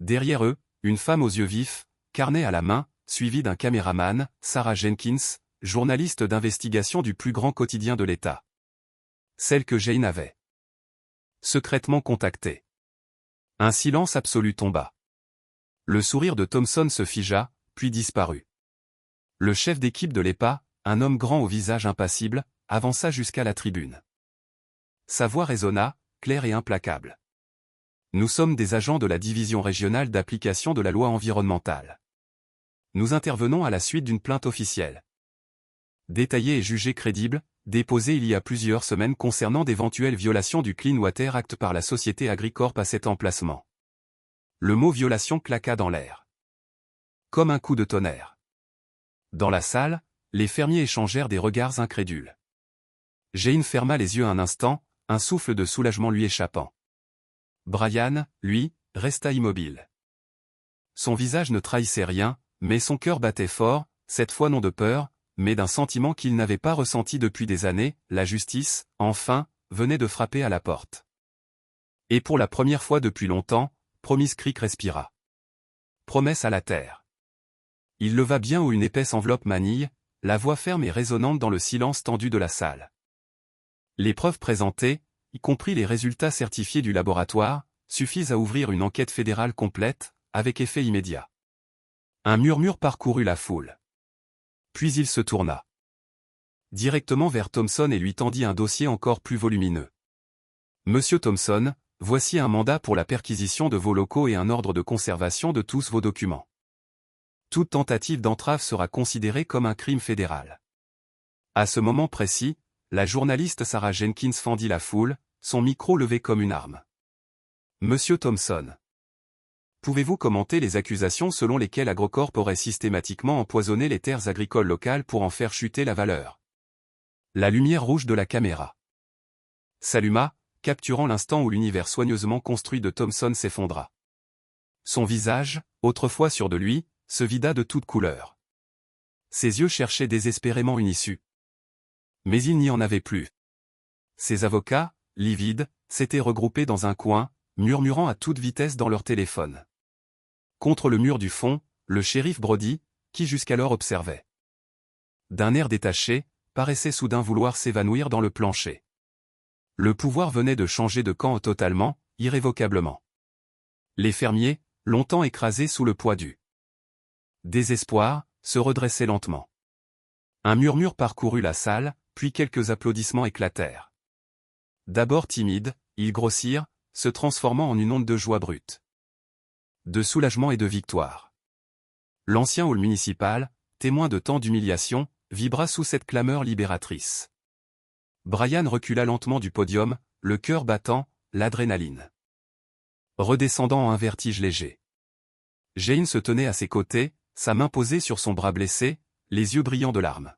Derrière eux, une femme aux yeux vifs, carnet à la main, suivie d'un caméraman, Sarah Jenkins, journaliste d'investigation du plus grand quotidien de l'État. Celle que Jane avait secrètement contactée. Un silence absolu tomba. Le sourire de Thomson se figea, puis disparut. Le chef d'équipe de l'EPA, un homme grand au visage impassible, avança jusqu'à la tribune. Sa voix résonna, claire et implacable. Nous sommes des agents de la division régionale d'application de la loi environnementale. Nous intervenons à la suite d'une plainte officielle. Détaillée et jugée crédible, déposée il y a plusieurs semaines concernant d'éventuelles violations du Clean Water Act par la société AgriCorp à cet emplacement. Le mot violation claqua dans l'air. Comme un coup de tonnerre. Dans la salle, les fermiers échangèrent des regards incrédules. Jane ferma les yeux un instant, un souffle de soulagement lui échappant. Brian, lui, resta immobile. Son visage ne trahissait rien, mais son cœur battait fort, cette fois non de peur, mais d'un sentiment qu'il n'avait pas ressenti depuis des années, la justice, enfin, venait de frapper à la porte. Et pour la première fois depuis longtemps, Promise Creek respira. Promesse à la terre. Il leva bien haut une épaisse enveloppe manille, la voix ferme et résonnante dans le silence tendu de la salle. Les preuves présentées, y compris les résultats certifiés du laboratoire, suffisent à ouvrir une enquête fédérale complète, avec effet immédiat. Un murmure parcourut la foule. Puis il se tourna directement vers Thompson et lui tendit un dossier encore plus volumineux. Monsieur Thompson, voici un mandat pour la perquisition de vos locaux et un ordre de conservation de tous vos documents. Toute tentative d'entrave sera considérée comme un crime fédéral. À ce moment précis, la journaliste Sarah Jenkins fendit la foule, son micro levé comme une arme. Monsieur Thompson. Pouvez-vous commenter les accusations selon lesquelles AgroCorp aurait systématiquement empoisonné les terres agricoles locales pour en faire chuter la valeur? La lumière rouge de la caméra s'alluma, capturant l'instant où l'univers soigneusement construit de Thompson s'effondra. Son visage, autrefois sûr de lui, se vida de toute couleur. Ses yeux cherchaient désespérément une issue. Mais il n'y en avait plus. Ses avocats, livides, s'étaient regroupés dans un coin, murmurant à toute vitesse dans leur téléphone. Contre le mur du fond, le shérif Brody, qui jusqu'alors observait d'un air détaché, paraissait soudain vouloir s'évanouir dans le plancher. Le pouvoir venait de changer de camp totalement, irrévocablement. Les fermiers, longtemps écrasés sous le poids du désespoir, se redressaient lentement. Un murmure parcourut la salle, puis quelques applaudissements éclatèrent. D'abord timides, ils grossirent, se transformant en une onde de joie brute, de soulagement et de victoire. L'ancien hall municipal, témoin de tant d'humiliation, vibra sous cette clameur libératrice. Brian recula lentement du podium, le cœur battant, l'adrénaline redescendant en un vertige léger. Jane se tenait à ses côtés, sa main posée sur son bras blessé, les yeux brillants de larmes.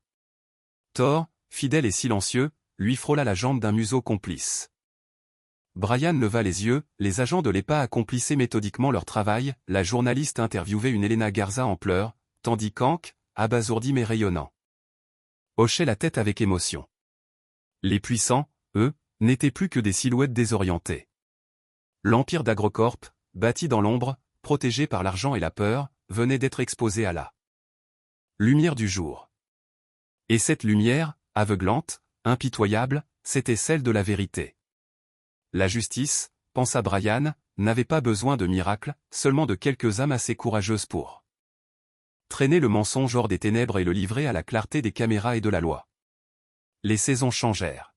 Thor, fidèle et silencieux, lui frôla la jambe d'un museau complice. Brian leva les yeux, les agents de l'EPA accomplissaient méthodiquement leur travail, la journaliste interviewait une Elena Garza en pleurs, tandis qu'Hank, abasourdi mais rayonnant, hochait la tête avec émotion. Les puissants, eux, n'étaient plus que des silhouettes désorientées. L'empire d'AgroCorp, bâti dans l'ombre, protégé par l'argent et la peur, venait d'être exposé à la lumière du jour. Et cette lumière, aveuglante, impitoyable, c'était celle de la vérité. La justice, pensa Brian, n'avait pas besoin de miracles, seulement de quelques âmes assez courageuses pour traîner le mensonge hors des ténèbres et le livrer à la clarté des caméras et de la loi. Les saisons changèrent.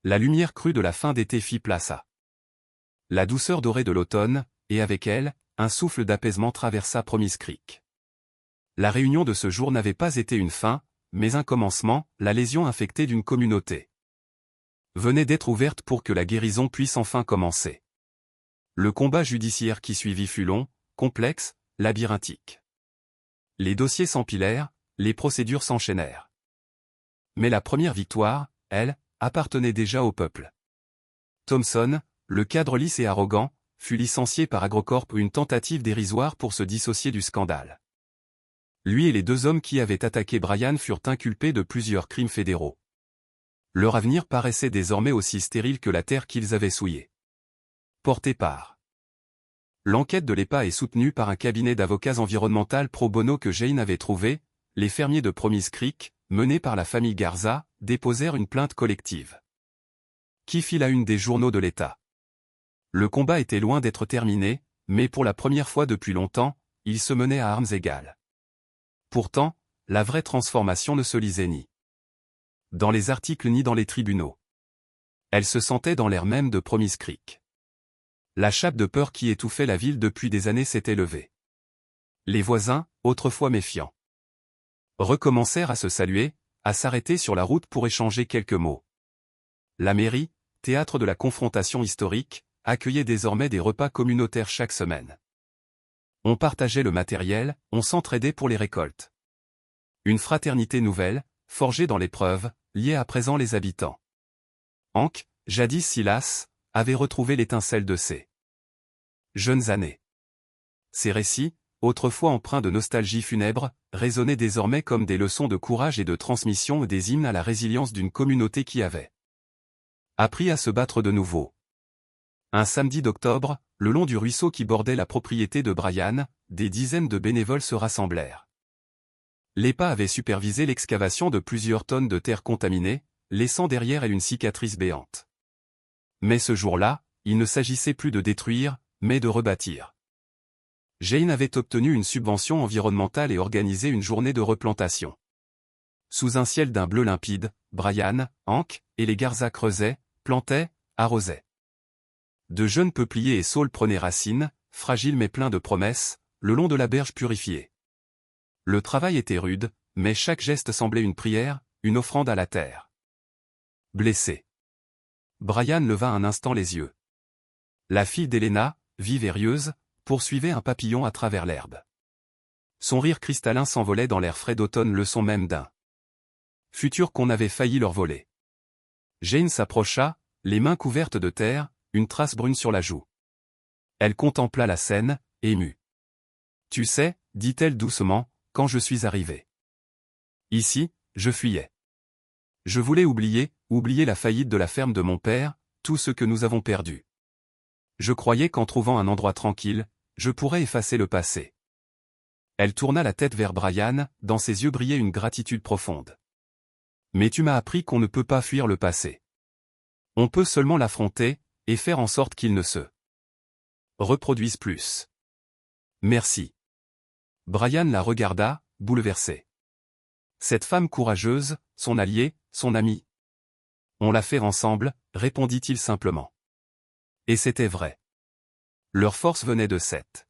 La lumière crue de la fin d'été fit place à la douceur dorée de l'automne, et avec elle, un souffle d'apaisement traversa Promise Creek. La réunion de ce jour n'avait pas été une fin, mais un commencement, la lésion infectée d'une communauté venait d'être ouverte pour que la guérison puisse enfin commencer. Le combat judiciaire qui suivit fut long, complexe, labyrinthique. Les dossiers s'empilèrent, les procédures s'enchaînèrent. Mais la première victoire, elle, appartenait déjà au peuple. Thompson, le cadre lisse et arrogant, fut licencié par AgroCorp, une tentative dérisoire pour se dissocier du scandale. Lui et les deux hommes qui avaient attaqué Brian furent inculpés de plusieurs crimes fédéraux. Leur avenir paraissait désormais aussi stérile que la terre qu'ils avaient souillée. Porté par l'enquête de l'EPA est soutenue par un cabinet d'avocats environnemental pro bono que Jane avait trouvé, les fermiers de Promise Creek, menés par la famille Garza, déposèrent une plainte collective qui fit la une des journaux de l'État. Le combat était loin d'être terminé, mais pour la première fois depuis longtemps, il se menait à armes égales. Pourtant, la vraie transformation ne se lisait ni dans les articles ni dans les tribunaux. Elle se sentait dans l'air même de Promise Creek. La chape de peur qui étouffait la ville depuis des années s'était levée. Les voisins, autrefois méfiants, recommencèrent à se saluer, à s'arrêter sur la route pour échanger quelques mots. La mairie, théâtre de la confrontation historique, accueillait désormais des repas communautaires chaque semaine. On partageait le matériel, on s'entraidait pour les récoltes. Une fraternité nouvelle, forgée dans l'épreuve, liait à présent les habitants. Hank, jadis Silas, avait retrouvé l'étincelle de ses jeunes années. Ces récits, autrefois empreints de nostalgie funèbre, résonnaient désormais comme des leçons de courage et de transmission et des hymnes à la résilience d'une communauté qui avait appris à se battre de nouveau. Un samedi d'octobre, le long du ruisseau qui bordait la propriété de Brian, des dizaines de bénévoles se rassemblèrent. L'EPA avait supervisé l'excavation de plusieurs tonnes de terre contaminée, laissant derrière elle une cicatrice béante. Mais ce jour-là, il ne s'agissait plus de détruire, mais de rebâtir. Jane avait obtenu une subvention environnementale et organisé une journée de replantation. Sous un ciel d'un bleu limpide, Brian, Hank et les Garza creusaient, plantaient, arrosaient. De jeunes peupliers et saules prenaient racine, fragiles mais pleins de promesses, le long de la berge purifiée. Le travail était rude, mais chaque geste semblait une prière, une offrande à la terre. Blessé. Brian leva un instant les yeux. La fille d'Elena, vive et rieuse, poursuivait un papillon à travers l'herbe. Son rire cristallin s'envolait dans l'air frais d'automne, le son même d'un futur qu'on avait failli leur voler. Jane s'approcha, les mains couvertes de terre, une trace brune sur la joue. Elle contempla la scène, émue. « Tu sais, dit-elle doucement, quand je suis arrivée. Ici, je fuyais. Je voulais oublier la faillite de la ferme de mon père, tout ce que nous avons perdu. Je croyais qu'en trouvant un endroit tranquille, je pourrais effacer le passé. » Elle tourna la tête vers Brian, dans ses yeux brillait une gratitude profonde. « Mais tu m'as appris qu'on ne peut pas fuir le passé. On peut seulement l'affronter, et faire en sorte qu'il ne se reproduise plus. Merci. » Brian la regarda, bouleversé. Cette femme courageuse, son alliée, son amie. On l'a fait ensemble, répondit-il simplement. Et c'était vrai. Leur force venait de cette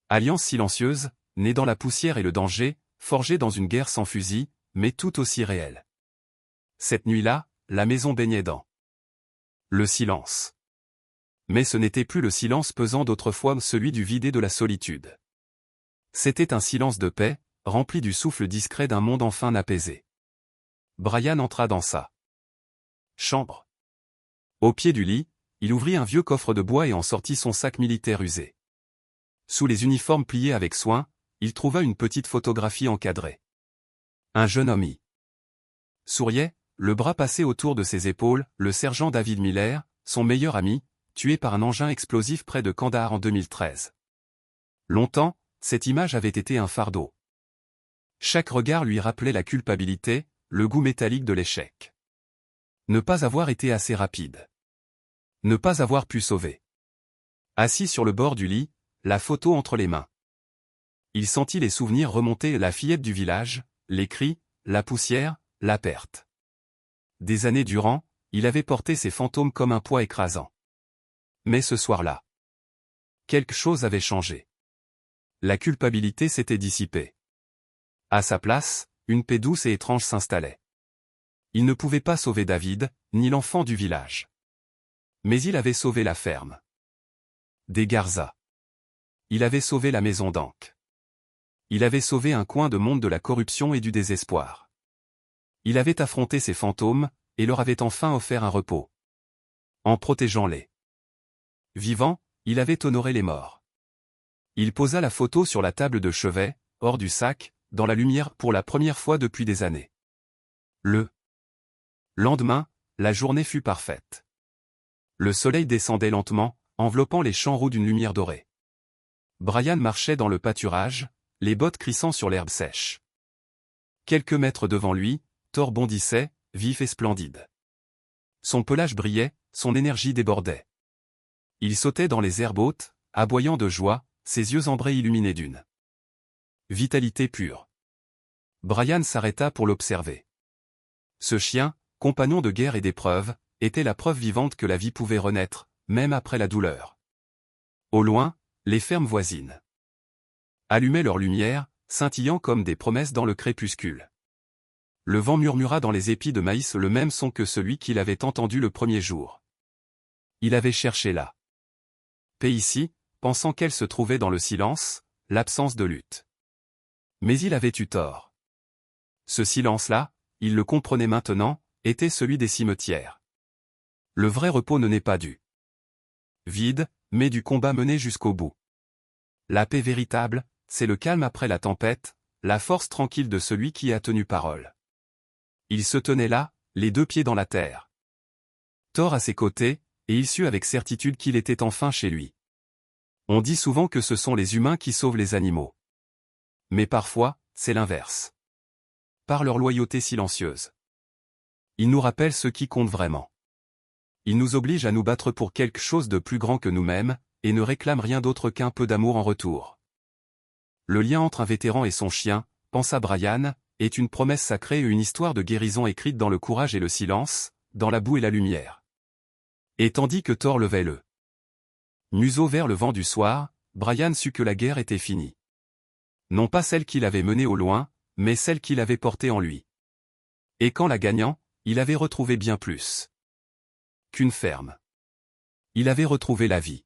alliance silencieuse, née dans la poussière et le danger, forgée dans une guerre sans fusil, mais tout aussi réelle. Cette nuit-là, la maison baignait dans le silence. Mais ce n'était plus le silence pesant d'autrefois, celui du vide et de la solitude. C'était un silence de paix, rempli du souffle discret d'un monde enfin apaisé. Brian entra dans sa chambre. Au pied du lit, il ouvrit un vieux coffre de bois et en sortit son sac militaire usé. Sous les uniformes pliés avec soin, il trouva une petite photographie encadrée. Un jeune homme y souriait, le bras passé autour de ses épaules, le sergent David Miller, son meilleur ami, tué par un engin explosif près de Kandahar en 2013. Longtemps, cette image avait été un fardeau. Chaque regard lui rappelait la culpabilité, le goût métallique de l'échec. Ne pas avoir été assez rapide. Ne pas avoir pu sauver. Assis sur le bord du lit, la photo entre les mains. Il sentit les souvenirs remonter, la fillette du village, les cris, la poussière, la perte. Des années durant, il avait porté ces fantômes comme un poids écrasant. Mais ce soir-là, quelque chose avait changé. La culpabilité s'était dissipée. À sa place, une paix douce et étrange s'installait. Il ne pouvait pas sauver David, ni l'enfant du village. Mais il avait sauvé la ferme des Garza. Il avait sauvé la maison d'Hank. Il avait sauvé un coin de monde de la corruption et du désespoir. Il avait affronté ces fantômes, et leur avait enfin offert un repos. En protégeant les vivants, il avait honoré les morts. Il posa la photo sur la table de chevet, hors du sac, dans la lumière pour la première fois depuis des années. Le lendemain, la journée fut parfaite. Le soleil descendait lentement, enveloppant les champs roux d'une lumière dorée. Brian marchait dans le pâturage, les bottes crissant sur l'herbe sèche. Quelques mètres devant lui, Thor bondissait, vif et splendide. Son pelage brillait, son énergie débordait. Il sautait dans les herbes hautes, aboyant de joie, ses yeux ambrés illuminés d'une vitalité pure. Brian s'arrêta pour l'observer. Ce chien, compagnon de guerre et d'épreuve, était la preuve vivante que la vie pouvait renaître, même après la douleur. Au loin, les fermes voisines allumaient leur lumière, scintillant comme des promesses dans le crépuscule. Le vent murmura dans les épis de maïs le même son que celui qu'il avait entendu le premier jour. Il avait cherché la paix ici, pensant qu'elle se trouvait dans le silence, l'absence de lutte. Mais il avait eu tort. Ce silence-là, il le comprenait maintenant, était celui des cimetières. Le vrai repos ne naît pas du vide, mais du combat mené jusqu'au bout. La paix véritable, c'est le calme après la tempête, la force tranquille de celui qui a tenu parole. Il se tenait là, les deux pieds dans la terre. Thor à ses côtés, et il sut avec certitude qu'il était enfin chez lui. On dit souvent que ce sont les humains qui sauvent les animaux. Mais parfois, c'est l'inverse. Par leur loyauté silencieuse. Ils nous rappellent ce qui compte vraiment. Il nous oblige à nous battre pour quelque chose de plus grand que nous-mêmes, et ne réclame rien d'autre qu'un peu d'amour en retour. Le lien entre un vétéran et son chien, pensa Brian, est une promesse sacrée et une histoire de guérison écrite dans le courage et le silence, dans la boue et la lumière. Et tandis que Thor levait le museau vers le vent du soir, Brian sut que la guerre était finie. Non pas celle qu'il avait menée au loin, mais celle qu'il avait portée en lui. Et qu'en la gagnant, il avait retrouvé bien plus qu'une ferme. Il avait retrouvé la vie.